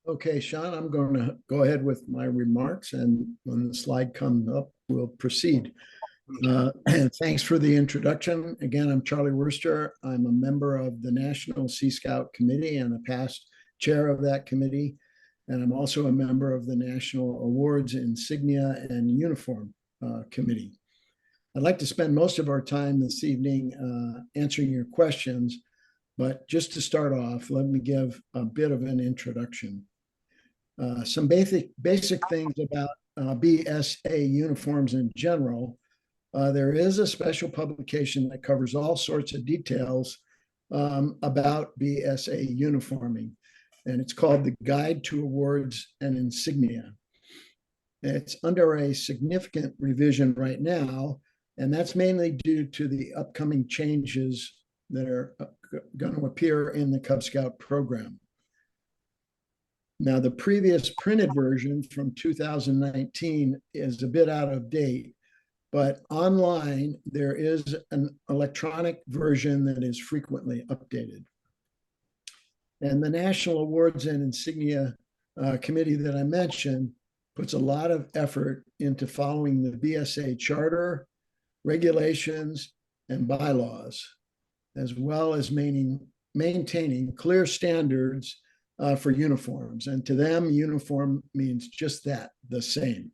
Okay, Sean, I'm going to go ahead with my remarks, and when the slide comes up, we'll proceed. And thanks for the introduction. Again, I'm Charlie Worcester. I'm a member of the National Sea Scout Committee and a past chair of that committee. And I'm also a member of the National Awards, Insignia, and Uniform Committee. I'd like to spend most of our time this evening answering your questions, but just to start off, let me give a bit of an introduction. Some basic things about BSA uniforms in general. There is a special publication that covers all sorts of details about BSA uniforming, and it's called the Guide to Awards and Insignia. It's under a significant revision right now, and that's mainly due to the upcoming changes that are going to appear in the Cub Scout program. Now, the previous printed version from 2019 is a bit out of date, but online there is an electronic version that is frequently updated. And the National Awards and Insignia Committee that I mentioned puts a lot of effort into following the BSA charter, regulations, and bylaws, as well as maintaining clear standards for uniforms. And to them, uniform means just that, the same.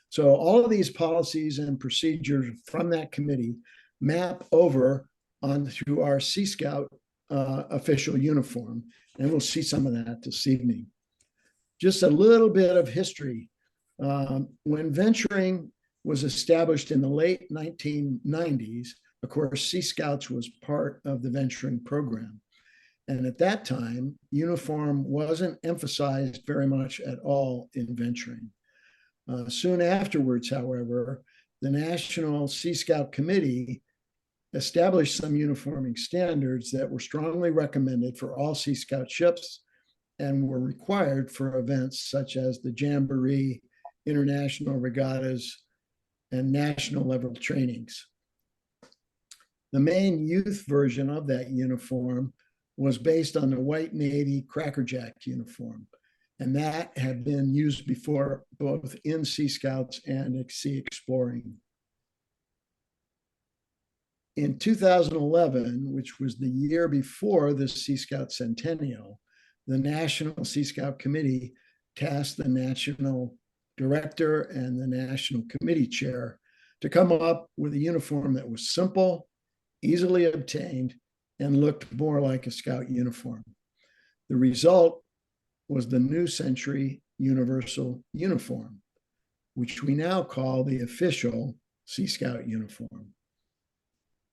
So all of these policies and procedures from that committee map over onto our Sea Scout official uniform. And we'll see some of that this evening. Just a little bit of history. When venturing was established in the late 1990s, of course, Sea Scouts was part of the venturing program. And at that time, uniform wasn't emphasized very much at all in venturing. Soon afterwards, however, the National Sea Scout Committee established some uniforming standards that were strongly recommended for all Sea Scout ships and were required for events such as the Jamboree, international regattas, and national level trainings. The main youth version of that uniform was based on the white Navy crackerjack uniform, and that had been used before both in Sea Scouts and at sea exploring. In 2011, which was the year before the Sea Scout Centennial, the National Sea Scout Committee tasked the National Director and the National Committee Chair to come up with a uniform that was simple, easily obtained, and looked more like a Scout uniform. The result was the New Century Universal Uniform, which we now call the official Sea Scout uniform.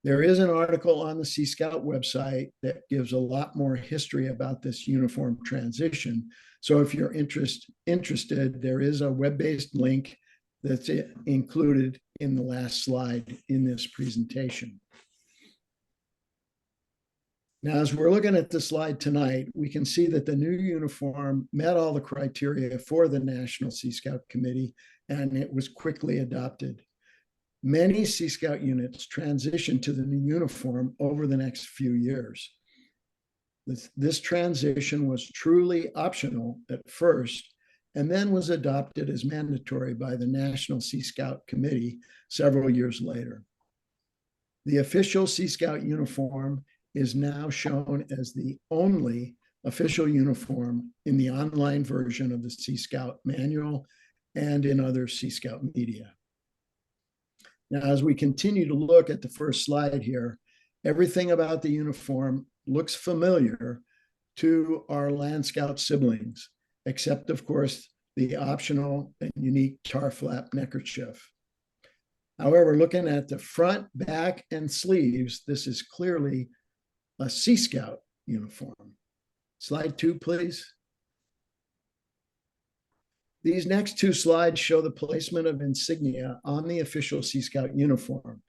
There is an article on the Sea Scout website that gives a lot more history about this uniform transition. So if you're interested, there is a web-based link that's included in the last slide in this presentation. Now, as we're looking at the slide tonight, we can see that the new uniform met all the criteria for the National Sea Scout Committee, and it was quickly adopted. Many Sea Scout units transitioned to the new uniform over the next few years. This transition was truly optional at first, and then was adopted as mandatory by the National Sea Scout Committee several years later. The official Sea Scout uniform is now shown as the only official uniform in the online version of the Sea Scout manual and in other Sea Scout media. Now, as we continue to look at the first slide here, everything about the uniform looks familiar to our Land Scout siblings, except, of course, the optional and unique tar flap neckerchief. However, looking at the front, back, and sleeves, this is clearly a Sea Scout uniform. Slide 2, please. These next 2 slides show the placement of insignia on the official Sea Scout uniform.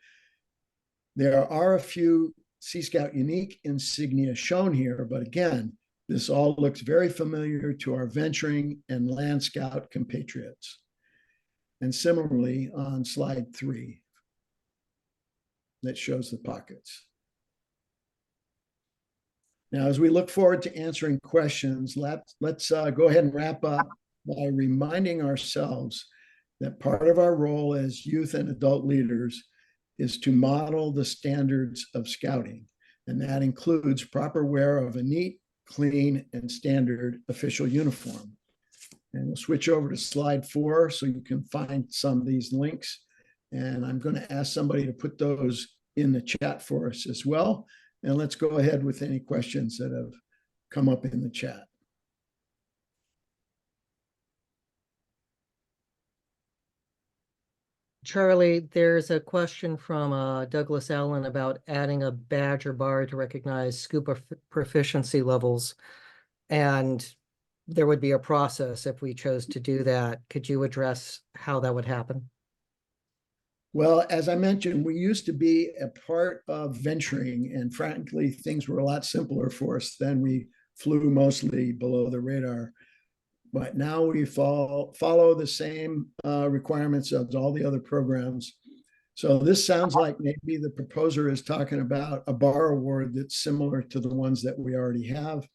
There are a few Sea Scout unique insignia shown here, but again, this all looks very familiar to our venturing and Land Scout compatriots. And similarly on slide 3, that shows the pockets. Now, as we look forward to answering questions, let's go ahead and wrap up by reminding ourselves that part of our role as youth and adult leaders is to model the standards of scouting. And that includes proper wear of a neat, clean, and standard official uniform. And we'll switch over to slide 4 so you can find some of these links. And I'm going to ask somebody to put those in the chat for us as well. And let's go ahead with any questions that have come up in the chat. Charlie, there's a question from Douglas Allen about adding a badge or bar to recognize scuba proficiency levels. And there would be a process if we chose to do that. Could you address how that would happen? Well, as I mentioned, we used to be a part of venturing, and frankly, things were a lot simpler for us then. We flew mostly below the radar. But now we follow the same requirements of all the other programs. So this sounds like maybe the proposer is talking about a bar award that's similar to the ones that we already have.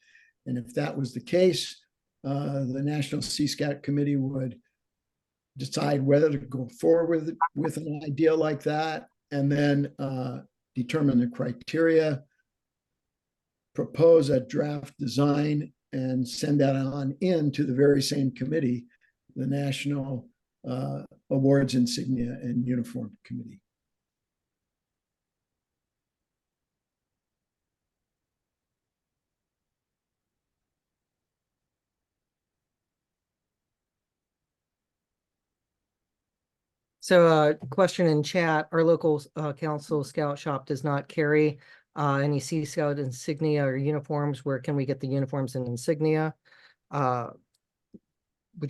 And if that was the case, the National Sea Scout Committee would decide whether to go forward with an idea like that, and then determine the criteria, propose a draft design, and send that on in to the very same committee, the National Awards, Insignia, and Uniform Committee. So question in chat, our local council scout shop does not carry any Sea Scout insignia or uniforms. Where can we get the uniforms and insignia? Would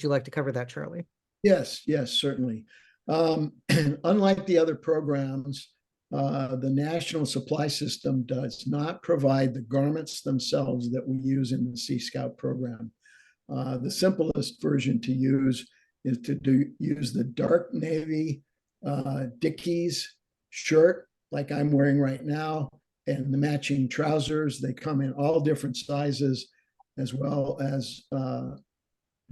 you like to cover that, Charlie? Yes, certainly. Unlike the other programs, the National Supply System does not provide the garments themselves that we use in the Sea Scout program. The simplest version to use is to use the dark navy Dickies shirt like I'm wearing right now, and the matching trousers. They come in all different sizes, as well as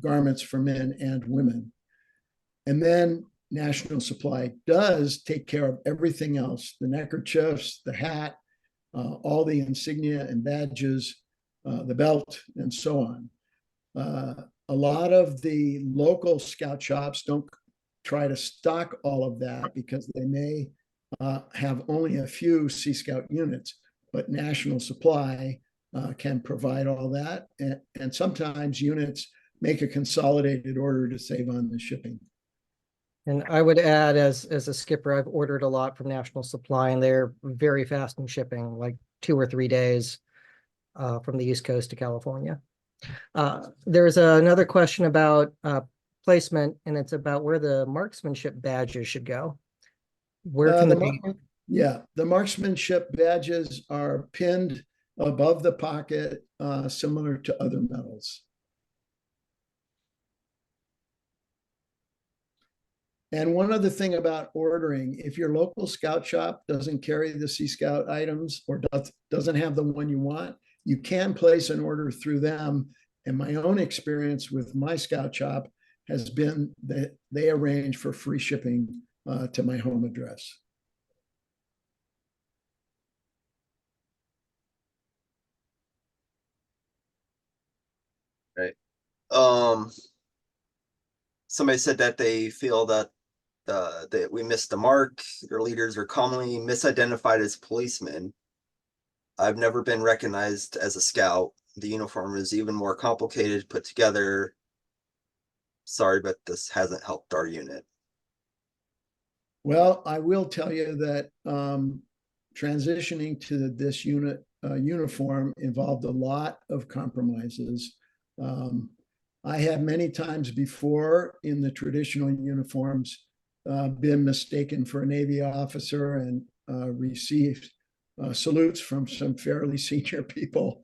garments for men and women. And then National Supply does take care of everything else, the neckerchiefs, the hat, all the insignia and badges, the belt, and so on. A lot of the local scout shops don't try to stock all of that because they may have only a few Sea Scout units, but National Supply can provide all that. And sometimes units make a consolidated order to save on the shipping. And I would add, as a skipper, I've ordered a lot from National Supply, and they're very fast in shipping, like 2 or 3 days from the East Coast to California. There's another question about placement, and it's about where the marksmanship badges should go. Where can the marksmanship badges are pinned above the pocket, similar to other medals. And one other thing about ordering, if your local scout shop doesn't carry the Sea Scout items or doesn't have the one you want, you can place an order through them. And my own experience with my scout shop has been that they arrange for free shipping to my home address. Right. Somebody said that they feel that that we missed the mark. Their leaders are commonly misidentified as policemen. I've never been recognized as a scout. The uniform is even more complicated to put together. Sorry, but this hasn't helped our unit. Well, I will tell you that transitioning to this uniform involved a lot of compromises. I have many times before in the traditional uniforms been mistaken for a Navy officer and received salutes from some fairly senior people.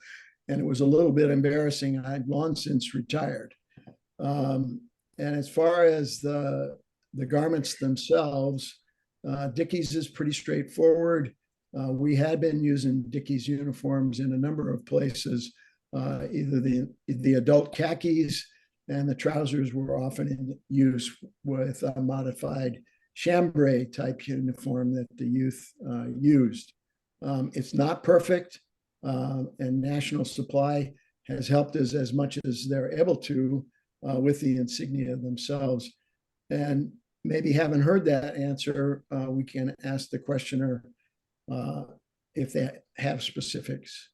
And it was a little bit embarrassing. I've long since retired. And as far as the garments themselves, Dickies is pretty straightforward. We had been using Dickies uniforms in a number of places, either the adult khakis, and the trousers were often in use with a modified chambray type uniform that the youth used. It's not perfect, and National Supply has helped us as much as they're able to with the insignia themselves. And maybe haven't heard that answer, we can ask the questioner if they have specifics.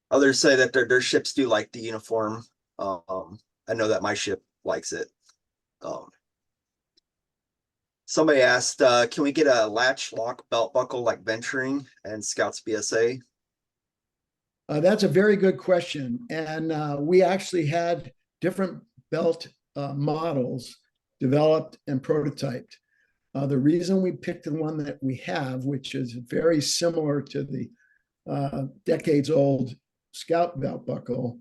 Others say that their ships do like the uniform. I know that my ship likes it. Somebody asked, can we get a latch lock belt buckle like venturing and Scouts BSA? That's a very good question. And we actually had different belt models developed and prototyped. The reason we picked the one that we have, which is very similar to the decades-old Scout belt buckle,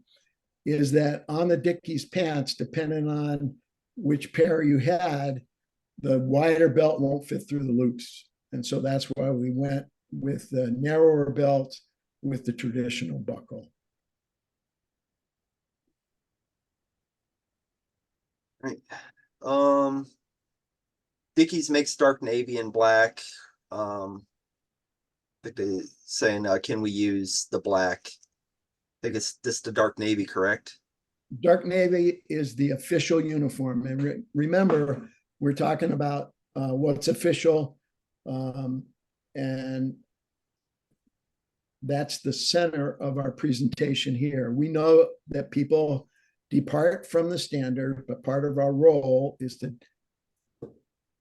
is that on the Dickies pants, depending on which pair you had, the wider belt won't fit through the loops. And so that's why we went with the narrower belt with the traditional buckle. Right. Dickies makes dark navy and black. I think they saying, can we use the black? I think it's this the dark navy, correct? Dark navy is the official uniform. And remember, we're talking about what's official. And that's the center of our presentation here. We know that people depart from the standard, but part of our role is to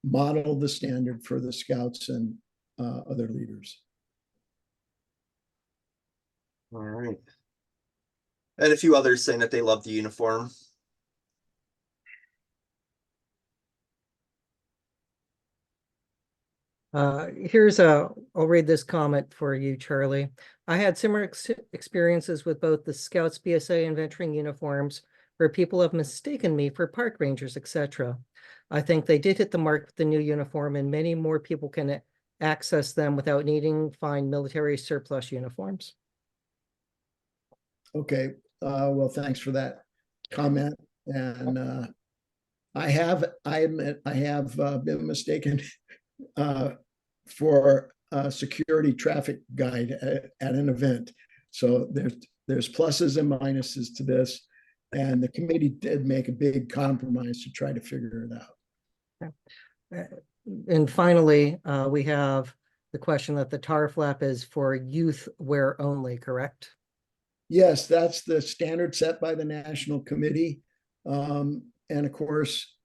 model the standard for the Scouts and other leaders. All right. And a few others saying that they love the uniform. I'll read this comment for you, Charlie. I had similar experiences with both the Scouts BSA and venturing uniforms, where people have mistaken me for park rangers, etc. I think they did hit the mark with the new uniform, and many more people can access them without needing find military surplus uniforms. Okay, well, thanks for that comment. And I admit I have been mistaken for a security traffic guide at an event. So there's pluses and minuses to this. And the committee did make a big compromise to try to figure it out. And finally, we have the question that the tar flap is for youth wear only, correct? Yes, that's the standard set by the National Committee. And of course,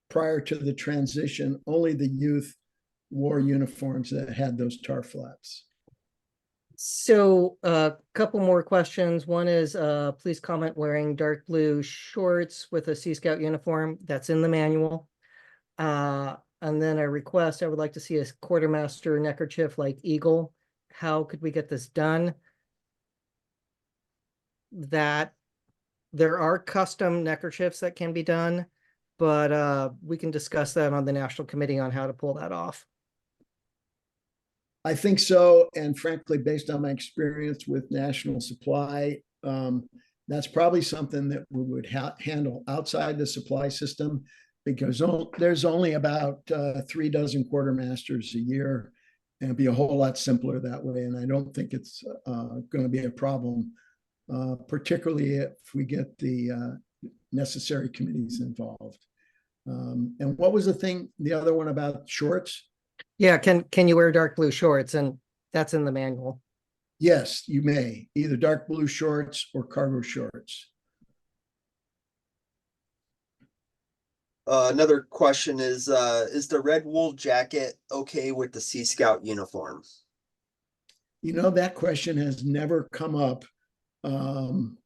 prior to the transition, only the youth wore uniforms that had those tar flaps. So a couple more questions. One is, please comment wearing dark blue shorts with a Sea Scout uniform. That's in the manual. And then a request, I would like to see a quartermaster neckerchief like Eagle. How could we get this done? That there are custom neckerchiefs that can be done, but we can discuss that on the National Committee on how to pull that off. I think so. And frankly, based on my experience with National Supply, that's probably something that we would handle outside the supply system, because there's only about 3 dozen quartermasters a year, and it'd be a whole lot simpler that way. And I don't think it's going to be a problem, particularly if we get the necessary committees involved. And what was the other one about shorts? Yeah, can you wear dark blue shorts? And that's in the manual. Yes, you may, either dark blue shorts or cargo shorts. Another question is the red wool jacket okay with the Sea Scout uniform? You know, that question has never come up. And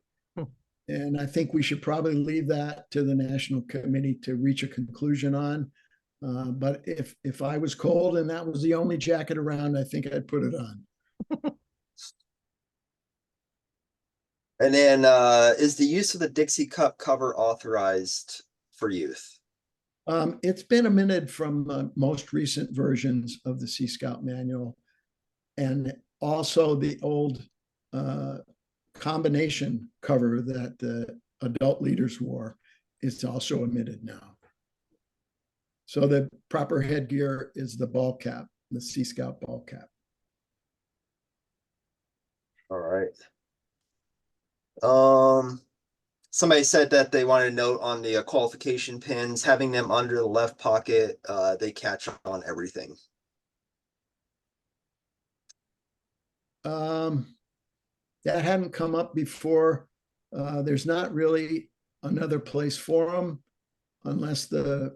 I think we should probably leave that to the National Committee to reach a conclusion on. But if I was cold and that was the only jacket around, I think I'd put it on. And then is the use of the Dixie Cup cover authorized for youth? It's been omitted from most recent versions of the Sea Scout manual. And also the old combination cover that the adult leaders wore is also omitted now. So the proper headgear is the ball cap, the Sea Scout ball cap. All right. Somebody said that they wanted to note on the qualification pins, having them under the left pocket, they catch on everything. That hadn't come up before. There's not really another place for them unless the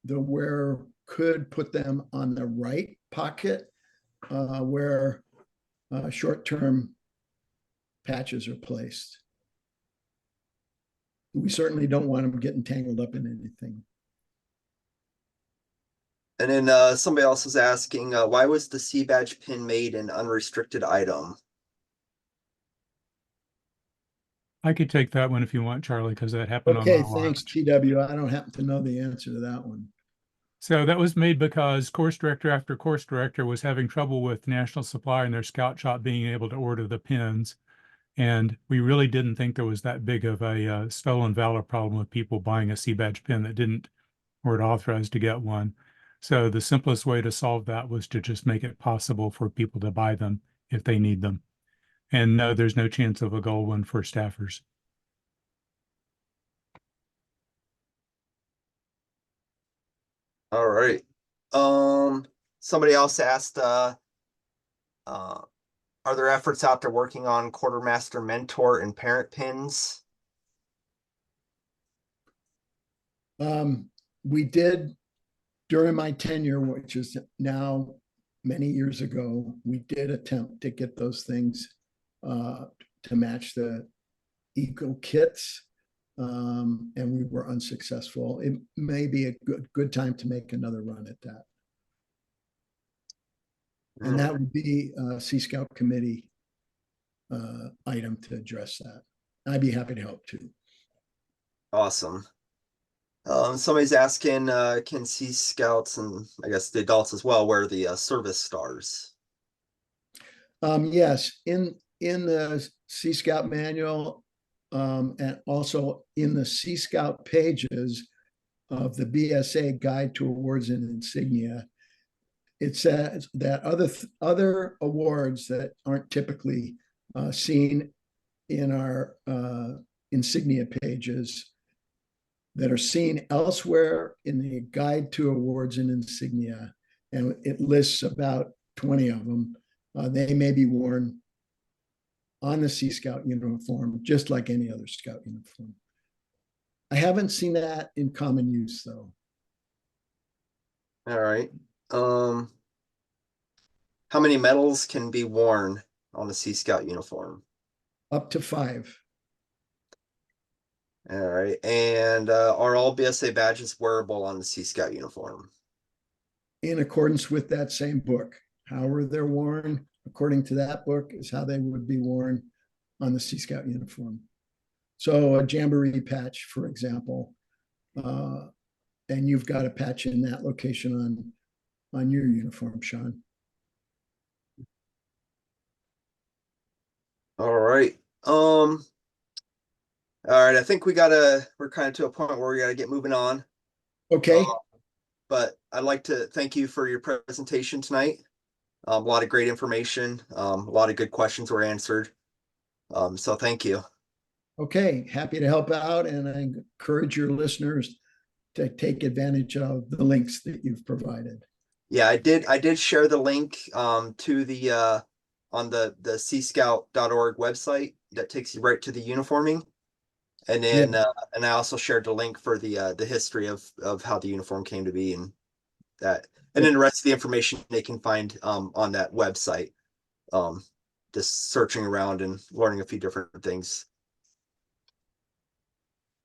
wearer could put them on the right pocket where short-term patches are placed. We certainly don't want them getting tangled up in anything. And then somebody else was asking, why was the C badge pin made an unrestricted item? I could take that one if you want, Charlie, because that happened on Okay, my thanks, watch. TW. I don't happen to know the answer to that one. So that was made because course director after course director was having trouble with National Supply and their scout shop being able to order the pins. And we really didn't think there was that big of a stolen valor problem with people buying a C badge pin that didn't weren't authorized to get one. So the simplest way to solve that was to just make it possible for people to buy them if they need them. And no, there's no chance of a gold one for staffers. All right. Somebody else asked, are there efforts out there working on quartermaster mentor and parent pins? We did during my tenure, which is now many years ago, we did attempt to get those things to match the eco kits, and we were unsuccessful. It may be a good time to make another run at that. And that would be a Sea Scout committee item to address that. I'd be happy to help too. Awesome. Somebody's asking, can Sea Scouts and I guess the adults as well wear the service stars? Yes, in the Sea Scout manual, and also in the Sea Scout pages of the BSA Guide to Awards and Insignia, it says that other awards that aren't typically seen in our insignia pages that are seen elsewhere in the Guide to Awards and Insignia, and it lists about 20 of them. They may be worn on the Sea Scout uniform, just like any other Scout uniform. I haven't seen that in common use, though. All right. How many medals can be worn on the Sea Scout uniform? Up to 5. All right. And are all BSA badges wearable on the Sea Scout uniform? In accordance with that same book. However they're worn, according to that book, is how they would be worn on the Sea Scout uniform. So a Jamboree patch, for example, and you've got a patch in that location on your uniform, Sean. All right. All right. I think we're kind of to a point where we gotta get moving on. Okay. But I'd like to thank you for your presentation tonight. A lot of great information. A lot of good questions were answered. So thank you. Okay. Happy to help out, and I encourage your listeners to take advantage of the links that you've provided. Yeah, I did share the link to the on the cscout.org website that takes you right to the uniforming. And then and I also shared the link for the history of how the uniform came to be and that. And then the rest of the information they can find on that website. Just searching around and learning a few different things.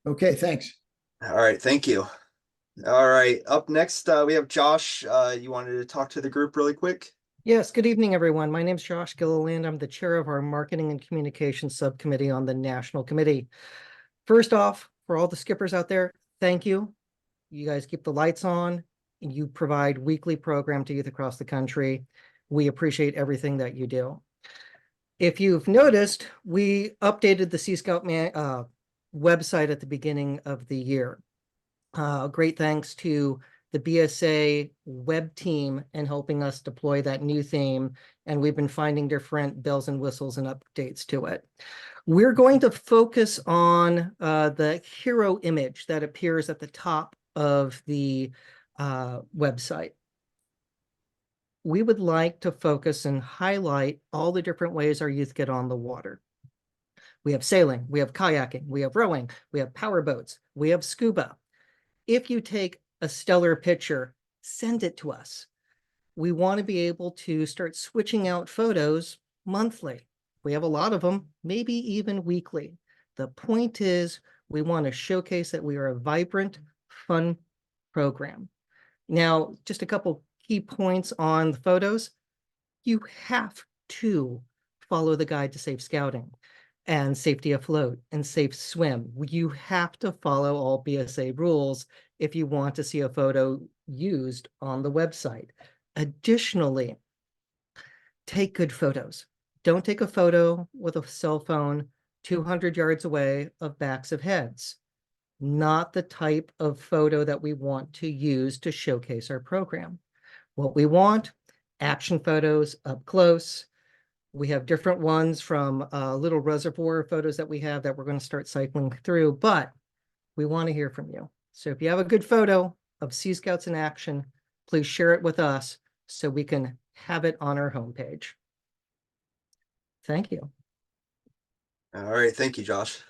Okay, thanks. All right, thank you. All right, up next we have Josh. You wanted to talk to the group really quick? Yes, good evening, everyone. My name is Josh Gilliland. I'm the chair of our Marketing and Communications Subcommittee on the National Committee. First off, for all the skippers out there, thank you. You guys keep the lights on. You provide weekly program to youth across the country. We appreciate everything that you do. If you've noticed, we updated the Sea Scout website at the beginning of the year. Great thanks to the BSA web team and helping us deploy that new theme. And we've been finding different bells and whistles and updates to it. We're going to focus on the hero image that appears at the top of the website. We would like to focus and highlight all the different ways our youth get on the water. We have sailing, we have kayaking, we have rowing, we have power boats, we have scuba. If you take a stellar picture, send it to us. We want to be able to start switching out photos monthly. We have a lot of them, maybe even weekly. The point is, we want to showcase that we are a vibrant, fun program. Now, just a couple key points on the photos. You have to follow the guide to safe scouting and safety afloat and safe swim. You have to follow all BSA rules if you want to see a photo used on the website. Additionally, take good photos. Don't take a photo with a cell phone 200 yards away of backs of heads. Not the type of photo that we want to use to showcase our program. What we want, action photos up close. We have different ones from little reservoir photos that we have that we're going to start cycling through, but we want to hear from you. So if you have a good photo of Sea Scouts in action, please share it with us so we can have it on our homepage. Thank you. All right, thank you, Josh.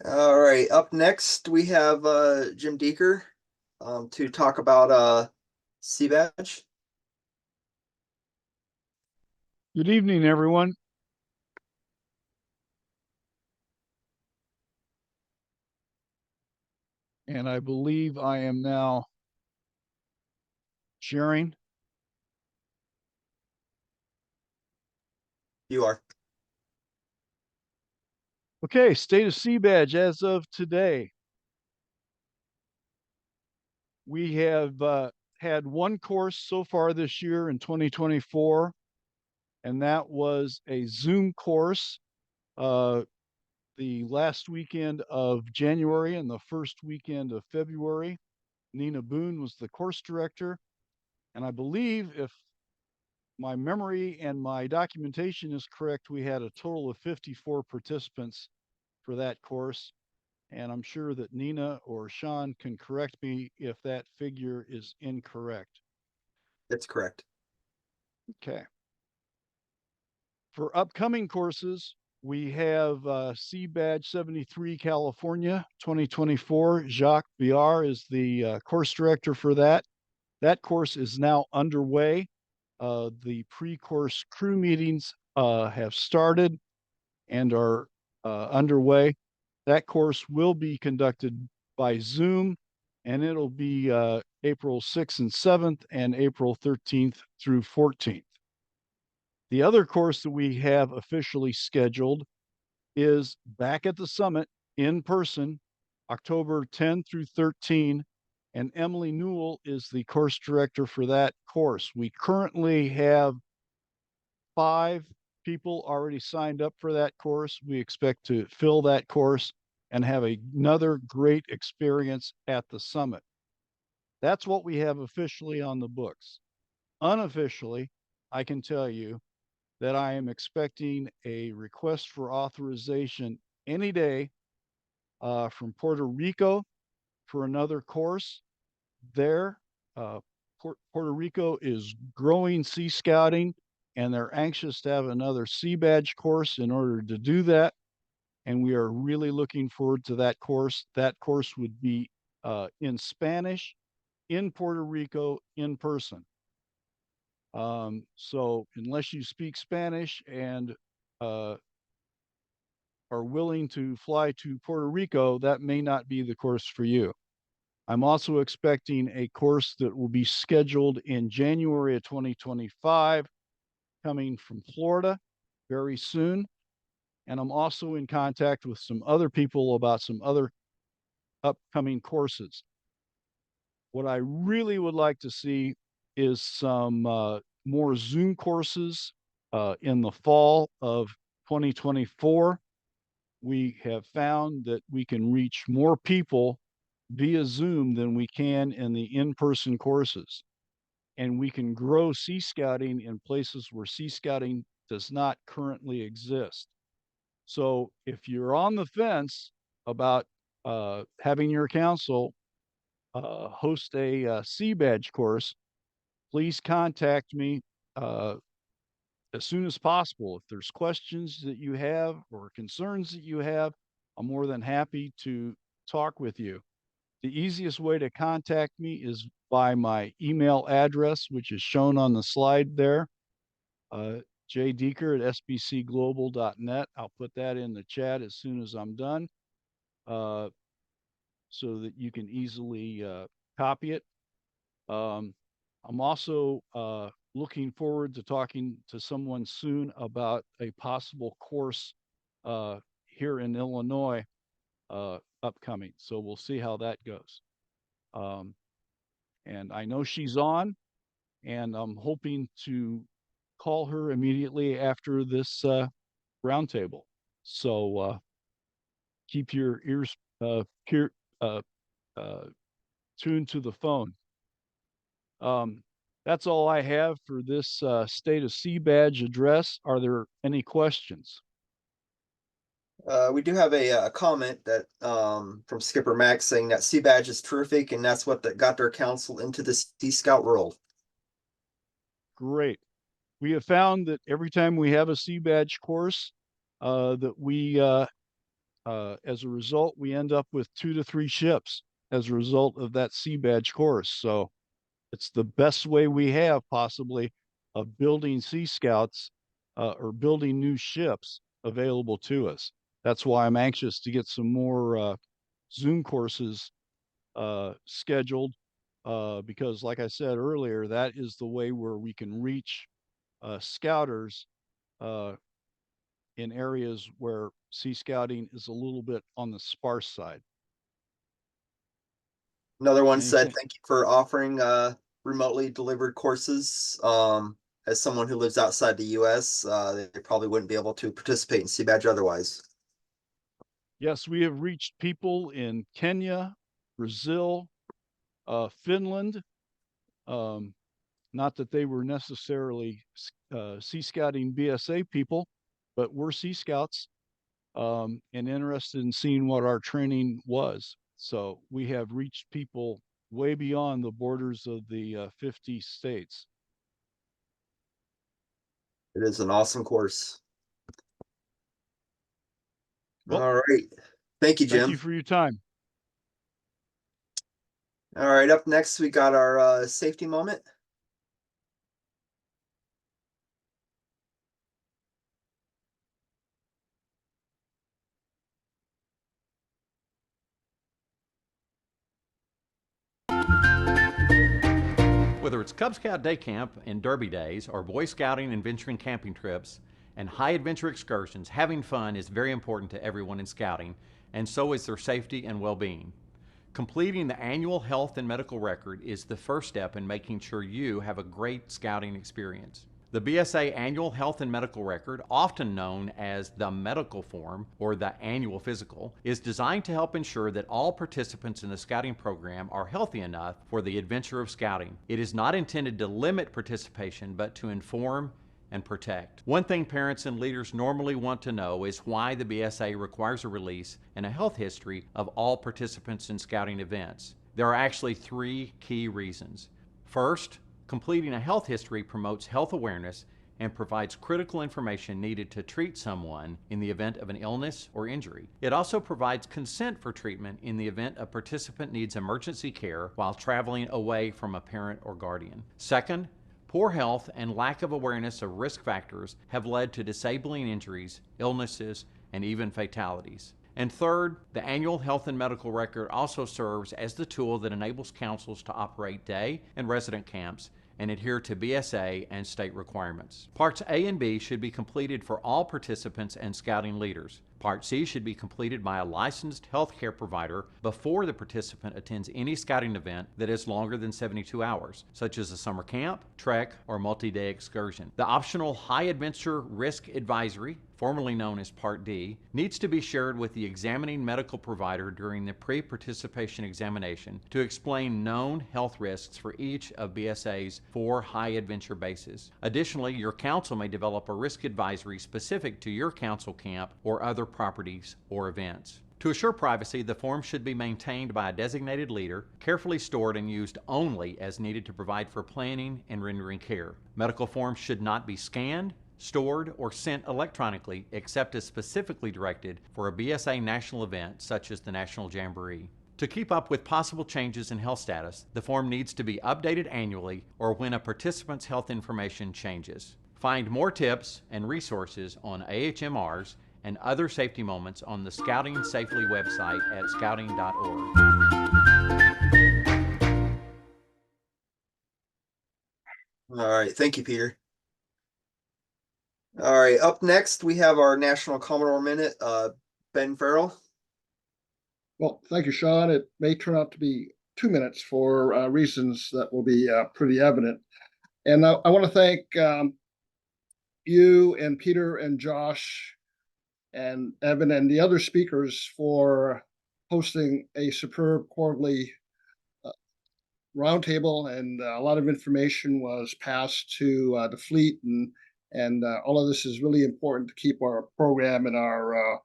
All right, up next we have Jim Deeker to talk about Sea Badge. Good evening, everyone. And I believe I am now sharing. You are. Okay, state of Sea Badge as of today. We have had one course so far this year in 2024, and that was a Zoom course the last weekend of January and the first weekend of February. Nina Boone was the course director, and I believe, if my memory and my documentation is correct, we had a total of 54 participants for that course. And I'm sure that Nina or Sean can correct me if that figure is incorrect. That's correct. Okay. For upcoming courses, we have C Badge 73 California 2024. Jacques Biard is the course director for that. That course is now underway. The pre-course crew meetings have started and are underway. That course will be conducted by Zoom, and it'll be April 6th and 7th and April 13th through 14th. The other course that we have officially scheduled is back at the summit in person, October 10 through 13, and Emily Newell is the course director for that course. We currently have 5 people already signed up for that course. We expect to fill that course and have another great experience at the summit. That's what we have officially on the books. Unofficially, I can tell you that I am expecting a request for authorization any day from Puerto Rico for another course there. Puerto Rico is growing sea scouting, and they're anxious to have another Sea Badge course in order to do that. And we are really looking forward to that course. That course would be in Spanish in Puerto Rico in person. So unless you speak Spanish and are willing to fly to Puerto Rico, that may not be the course for you. I'm also expecting a course that will be scheduled in January of 2025, coming from Florida very soon. And I'm also in contact with some other people about some other upcoming courses. What I really would like to see is some more Zoom courses in the fall of 2024. We have found that we can reach more people via Zoom than we can in the in-person courses. And we can grow sea scouting in places where sea scouting does not currently exist. So if you're on the fence about having your council host a Sea Badge course, please contact me as soon as possible. If there's questions that you have or concerns that you have, I'm more than happy to talk with you. The easiest way to contact me is by my email address, which is shown on the slide there, jdeeker@sbcglobal.net. I'll put that in the chat as soon as I'm done so that you can easily copy it. I'm also looking forward to talking to someone soon about a possible course here in Illinois upcoming. So we'll see how that goes. And I know she's on, and I'm hoping to call her immediately after this roundtable. So keep your ears tuned to the phone. That's all I have for this State of Sea Badge address. Are there any questions? We do have a comment that from Skipper Max saying that Sea Badge is terrific, and that's what got their council into the Sea Scout world. Great. We have found that every time we have a Sea Badge course, that we, as a result, we end up with 2 to 3 ships as a result of that Sea Badge course. So it's the best way we have possibly of building Sea Scouts or building new ships available to us. That's why I'm anxious to get some more Zoom courses scheduled because, like I said earlier, that is the way where we can reach scouters in areas where Sea Scouting is a little bit on the sparse side. Another one said, Anything- thank you for offering remotely delivered courses. As someone who lives outside the US, they probably wouldn't be able to participate in Sea Badge otherwise. Yes, we have reached people in Kenya, Brazil, Finland. Not that they were necessarily Sea Scouting BSA people, but we're Sea Scouts and interested in seeing what our training was. So we have reached people way beyond the borders of the 50 states. It is an awesome course. Well, all right. Thank you, Jim. thank you for your time. All right, up next, we got our safety moment. Whether it's Cub Scout Day Camp and Derby Days, or Boy Scouting and venturing camping trips, and high adventure excursions, having fun is very important to everyone in Scouting, and so is their safety and well-being. Completing the annual health and medical record is the first step in making sure you have a great Scouting experience. The BSA Annual Health and Medical Record, often known as the medical form or the annual physical, is designed to help ensure that all participants in the Scouting program are healthy enough for the adventure of Scouting. It is not intended to limit participation, but to inform and protect. One thing parents and leaders normally want to know is why the BSA requires a release and a health history of all participants in Scouting events. There are actually 3 key reasons. First, completing a health history promotes health awareness and provides critical information needed to treat someone in the event of an illness or injury. It also provides consent for treatment in the event a participant needs emergency care while traveling away from a parent or guardian. Second, poor health and lack of awareness of risk factors have led to disabling injuries, illnesses, and even fatalities. And third, the annual health and medical record also serves as the tool that enables councils to operate day and resident camps and adhere to BSA and state requirements. Parts A and B should be completed for all participants and Scouting leaders. Part C should be completed by a licensed healthcare provider before the participant attends any Scouting event that is longer than 72 hours, such as a summer camp, trek, or multi-day excursion. The optional High Adventure Risk Advisory, formerly known as Part D, needs to be shared with the examining medical provider during the pre-participation examination to explain known health risks for each of BSA's 4 high adventure bases. Additionally, your council may develop a risk advisory specific to your council camp or other properties or events. To assure privacy, the form should be maintained by a designated leader, carefully stored and used only as needed to provide for planning and rendering care. Medical forms should not be scanned, stored, or sent electronically except as specifically directed for a BSA national event such as the National Jamboree. To keep up with possible changes in health status, the form needs to be updated annually or when a participant's health information changes. Find more tips and resources on AHMRs and other safety moments on the Scouting Safely website at scouting.org. All right, thank you, Peter. All right, up next, we have our National Commodore Minute, Ben Farrell. Well, thank you, Sean. It may turn out to be 2 minutes for reasons that will be pretty evident. And I want to thank you and Peter and Josh and Evan and the other speakers for hosting a superb quarterly roundtable, and a lot of information was passed to the fleet, and all of this is really important to keep our program and our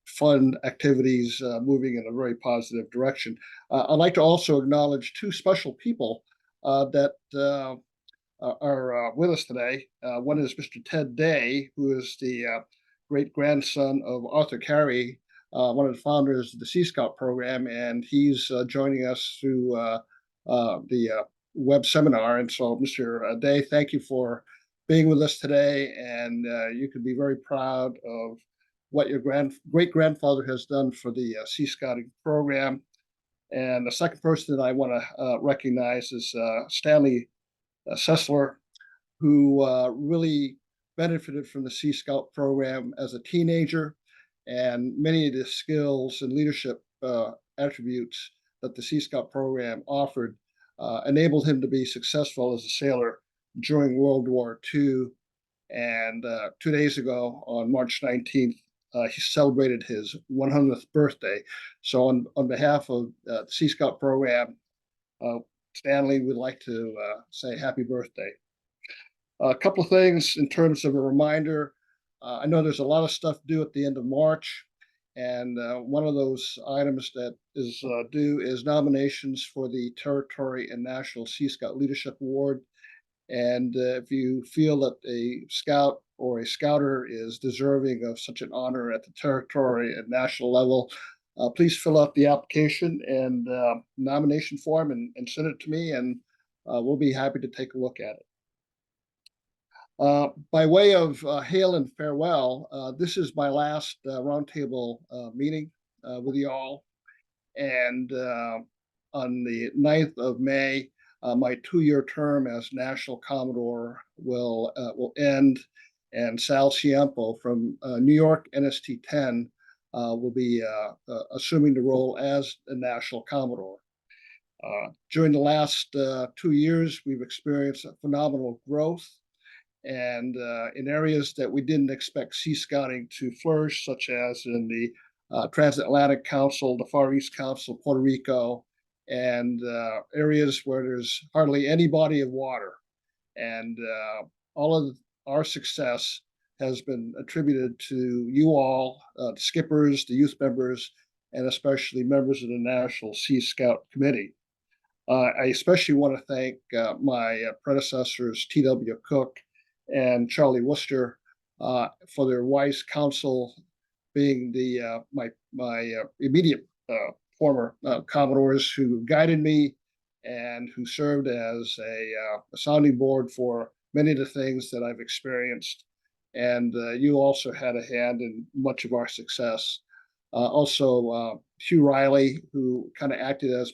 fun activities moving in a very positive direction. I'd like to also acknowledge 2 special people that are with us today. One is Mr. Ted Day, who is the great grandson of Arthur Carey, one of the founders of the Sea Scout program, and he's joining us through the web seminar. And so, Mr. Day, thank you for being with us today, and you can be very proud of what your great-grandfather has done for the Sea Scouting program. And the second person that I want to recognize is Stanley Sessler, who really benefited from the Sea Scout program as a teenager, and many of the skills and leadership attributes that the Sea Scout program offered enabled him to be successful as a sailor during World War II. And 2 days ago, on March 19th, he celebrated his 100th birthday. So on behalf of the Sea Scout program, Stanley would like to say happy birthday. A couple of things in terms of a reminder. I know there's a lot of stuff due at the end of March, and one of those items that is due is nominations for the Territory and National Sea Scout Leadership Award. And if you feel that a scout or a scouter is deserving of such an honor at the territory and national level, please fill out the application and nomination form and send it to me, and we'll be happy to take a look at it. By way of hail and farewell, this is my last roundtable meeting with you all. And on the 9th of May, my 2-year term as National Commodore will end, and Sal Ciampo from New York NST 10 will be assuming the role as the National Commodore. During the last 2 years, we've experienced a phenomenal growth, and in areas that we didn't expect Sea Scouting to flourish, such as in the Transatlantic Council, the Far East Council, Puerto Rico, and areas where there's hardly any body of water. And all of our success has been attributed to you all, the skippers, the youth members, and especially members of the National Sea Scout Committee. I especially want to thank my predecessors, T.W. Cook and Charlie Worcester, for their wise counsel, being the my immediate former Commodores who guided me and who served as a sounding board for many of the things that I've experienced. And you also had a hand in much of our success. Also, Hugh Riley, who kind of acted as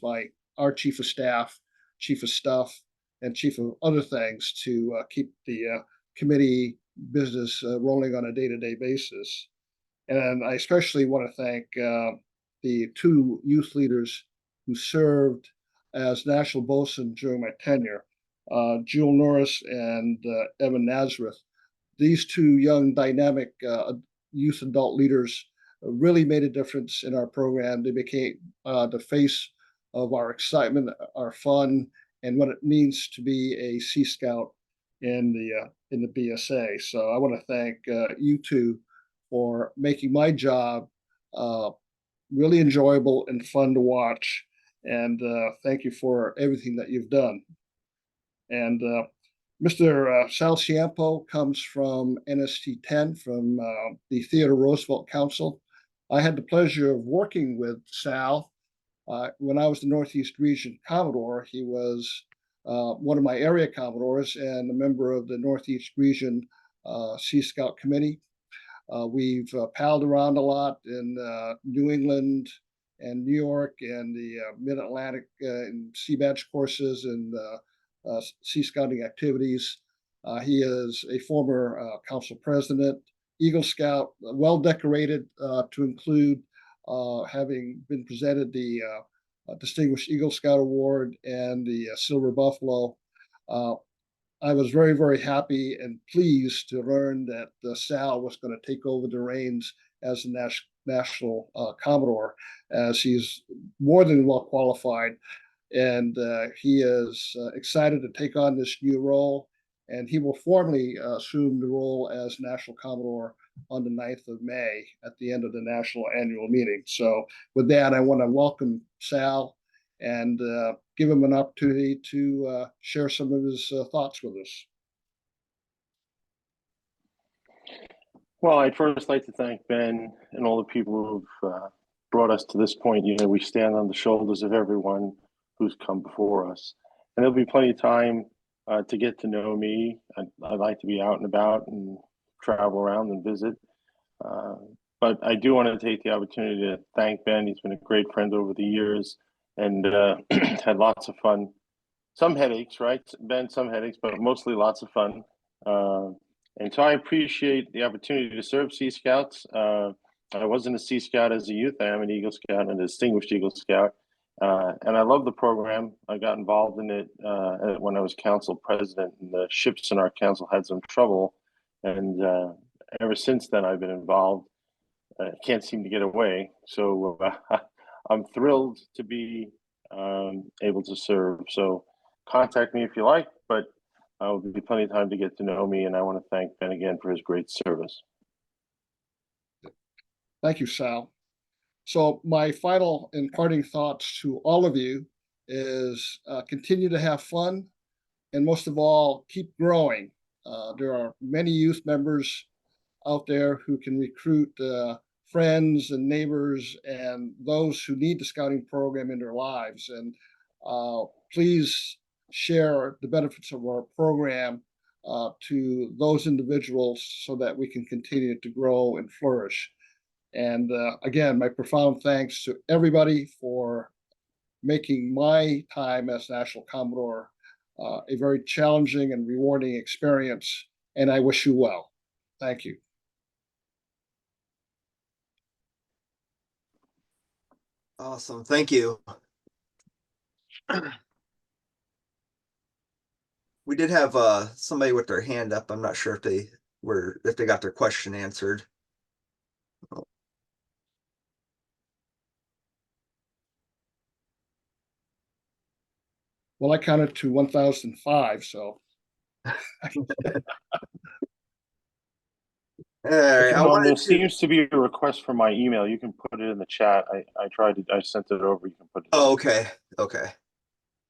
our chief of staff, chief of stuff, and chief of other things to keep the committee business rolling on a day-to-day basis. And I especially want to thank the 2 youth leaders who served as National Bosun during my tenure, Jewel Norris and Evan Nazareth. These 2 young, dynamic youth adult leaders really made a difference in our program. They became the face of our excitement, our fun, and what it means to be a Sea Scout in the BSA. So I want to thank you 2 for making my job really enjoyable and fun to watch. And thank you for everything that you've done. And Mr. Sal Ciampo comes from NST 10, from the Theodore Roosevelt Council. I had the pleasure of working with Sal when I was the Northeast Region Commodore. He was one of my area Commodores and a member of the Northeast Region Sea Scout Committee. We've palled around a lot in New England and New York and the Mid-Atlantic and Sea Badge courses and Sea Scouting activities. He is a former council president, Eagle Scout, well decorated to include having been presented the Distinguished Eagle Scout Award and the Silver Buffalo. I was very, very happy and pleased to learn that Sal was going to take over the reins as the National Commodore, as he's more than well qualified. And he is excited to take on this new role, and he will formally assume the role as National Commodore on the 9th of May at the end of the National Annual Meeting. So with that, I want to welcome Sal and give him an opportunity to share some of his thoughts with us. Well, I'd first like to thank Ben and all the people who've brought us to this point. You know, we stand on the shoulders of everyone who's come before us. And there'll be plenty of time to get to know me. I'd like to be out and about and travel around and visit. But I do want to take the opportunity to thank Ben. He's been a great friend over the years and had lots of fun. Some headaches, right, Ben? Some headaches, but mostly lots of fun. And so I appreciate the opportunity to serve Sea Scouts. I wasn't a Sea Scout as a youth. I am an Eagle Scout and a Distinguished Eagle Scout. And I love the program. I got involved in it when I was council president, and the ships in our council had some trouble. And ever since then, I've been involved. I can't seem to get away. So I'm thrilled to be able to serve. So contact me if you like, but will be plenty of time to get to know me. And I want to thank Ben again for his great service. Thank you, Sal. So my final and parting thoughts to all of you is continue to have fun, and most of all, keep growing. There are many youth members out there who can recruit friends and neighbors and those who need the scouting program in their lives. And please share the benefits of our program to those individuals so that we can continue to grow and flourish. And again, my profound thanks to everybody for making my time as National Commodore a very challenging and rewarding experience. And I wish you well. Thank you. Awesome. Thank you. We did have somebody with their hand up. I'm not sure if they got their question answered. Well, I counted to 1,005, so. All right, There seems to be a request for my email. You can put it in the chat. I sent it over. You can put it. Oh, okay. Okay.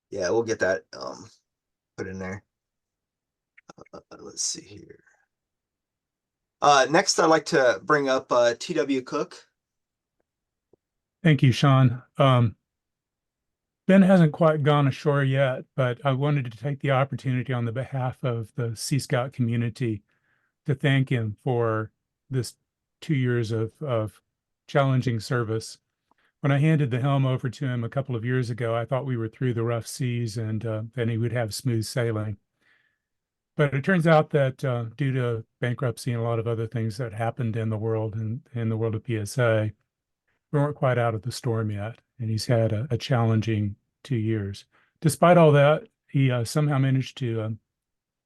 Yeah, we'll get that put in there. Let's see here. Next, I'd like to bring up T.W. Cook. Thank you, Sean. Ben hasn't quite gone ashore yet, but I wanted to take the opportunity on the behalf of the Sea Scout community to thank him for this 2 years of challenging service. When I handed the helm over to him a couple of years ago, I thought we were through the rough seas and then he would have smooth sailing. But it turns out that due to bankruptcy and a lot of other things that happened in the world and in the world of PSA, we weren't quite out of the storm yet. And he's had a challenging 2 years. Despite all that, he somehow managed to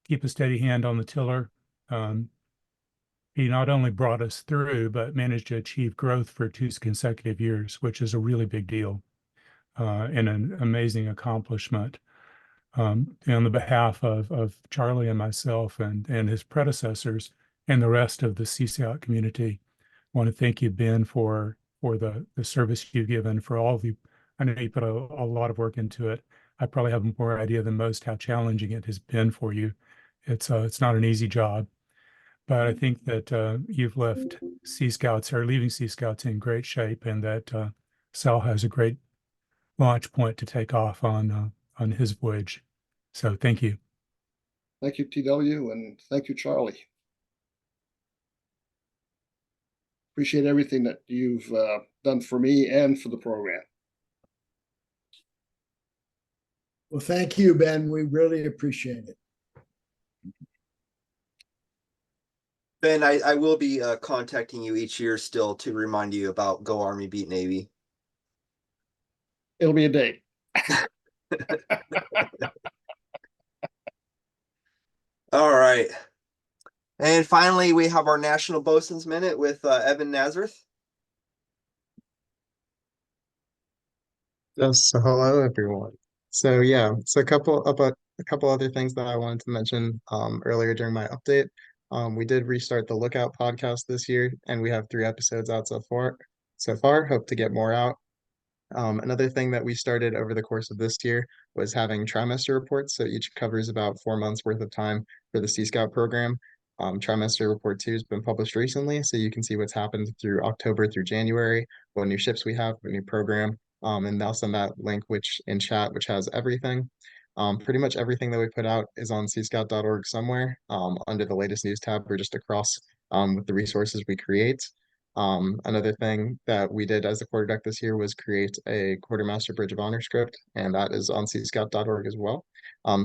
keep a steady hand on the tiller. He not only brought us through, but managed to achieve growth for 2 consecutive years, which is a really big deal and an amazing accomplishment. On the behalf of Charlie and myself and his predecessors and the rest of the Sea Scout community, I want to thank you, Ben, for the service you've given, for all of you. I know you put a lot of work into it. I probably have more idea than most how challenging it has been for you. It's not an easy job, but I think that you've left Sea Scouts or leaving Sea Scouts in great shape, and that Sal has a great launch point to take off on his voyage. So thank you. Thank you, TW, and thank you, Charlie. Appreciate everything that you've done for me and for the program. Well, thank you, Ben. We really appreciate it. Ben, I will be contacting you each year still to remind you about Go Army Beat Navy. It'll be a date. All right. And finally, we have our National Bosun's Minute with Evan Nazareth. So hello, everyone. So yeah, so a couple other things that I wanted to mention earlier during my update. We did restart the Lookout podcast this year, and we have 3 episodes out so far. Hope to get more out. Another thing that we started over the course of this year was having trimester reports. So each covers about 4 months worth of time for the Sea Scout program. Trimester report 2 has been published recently, so you can see what's happened through October through January, what new ships we have, what new program, and I'll send that link in chat, which has everything. Pretty much everything that we put out is on seascout.org somewhere under the latest news tab or just across with the resources we create. Another thing that we did as a quarter deck this year was create a Quartermaster Bridge of Honor script, and that is on seascout.org as well.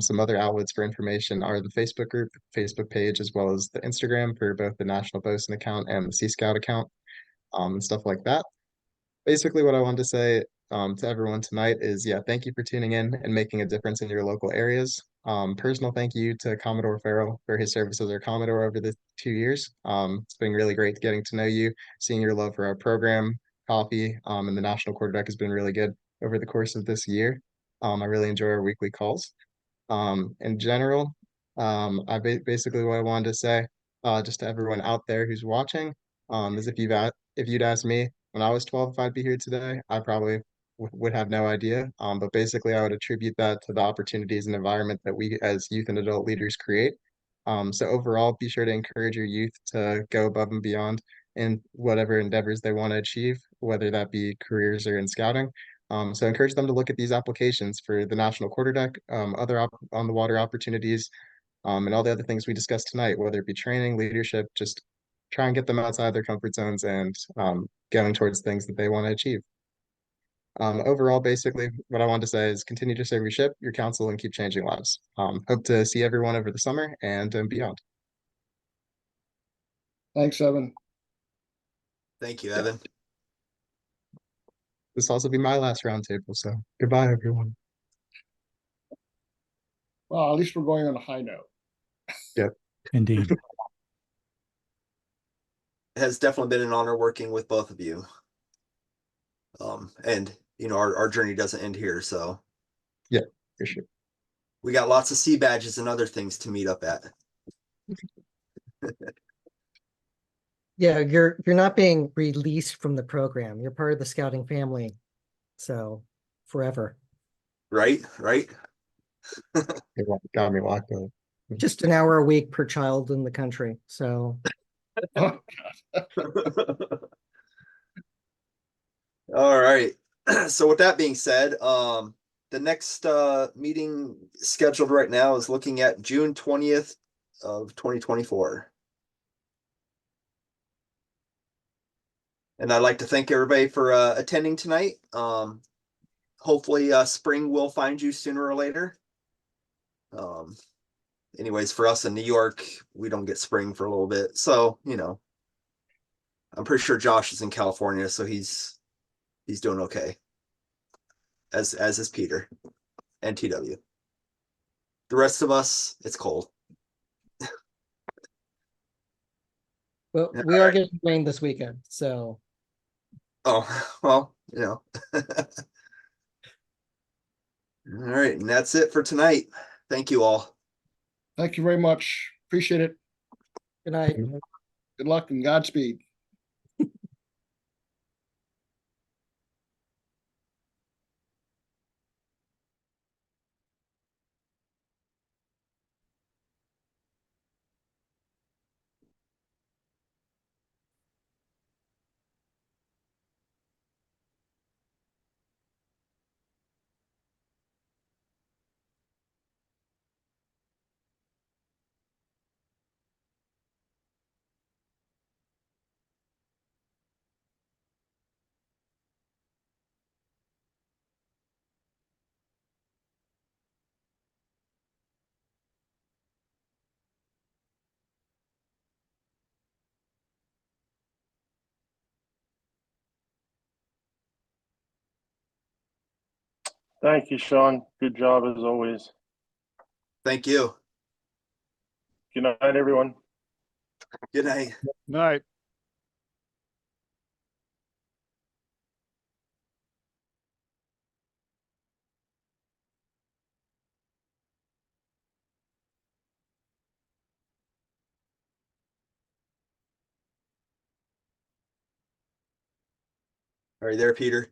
Some other outlets for information are the Facebook group, Facebook page, as well as the Instagram for both the National Bosun account and the Sea Scout account, and stuff like that. Basically, what I wanted to say to everyone tonight is, yeah, thank you for tuning in and making a difference in your local areas. Personal thank you to Commodore Farrell for his service as our Commodore over the 2 years. It's been really great getting to know you, seeing your love for our program, coffee, and the National Quarterdeck has been really good over the course of this year. I really enjoy our weekly calls. In general, basically what I wanted to say, just to everyone out there who's watching, is if you'd asked me when I was 12 if I'd be here today, I probably would have no idea. But basically, I would attribute that to the opportunities and environment that we as youth and adult leaders create. So overall, be sure to encourage your youth to go above and beyond in whatever endeavors they want to achieve, whether that be careers or in scouting. So encourage them to look at these applications for the National Quarterdeck, other on the water opportunities, and all the other things we discussed tonight, whether it be training, leadership, just try and get them outside their comfort zones and going towards things that they want to achieve. Overall, basically, what I want to say is continue to serve your ship, your council, and keep changing lives. Hope to see everyone over the summer and beyond. Thanks, Evan. Thank you, Evan. This will also be my last roundtable, so goodbye, everyone. Well, at least we're going on a high note. Yep. Indeed. It has definitely been an honor working with both of you. And you know, our journey doesn't end here, so yeah, for sure. We got lots of sea badges and other things to meet up at. Yeah, you're not being released from the program. You're part of the scouting family. So forever. Right. Got me locked up. Just an hour a week per child in the country. So Oh, All right. So with that being said, the next meeting scheduled right now is looking at June 20th of 2024. And I'd like to thank everybody for attending tonight. Hopefully spring will find you sooner or later. Anyways, for us in New York, we don't get spring for a little bit. So, you know, I'm pretty sure Josh is in California, so he's doing okay. As is Peter and TW. The rest of us, it's cold. well, we are getting rain this weekend. So oh well, you know. All right, and that's it for tonight. Thank you all. thank you very much. Appreciate it. good night. Good luck and Godspeed. Thank you, Sean. Good job as always. Thank you. Good night, everyone. Good night. Night. Are you there, Peter?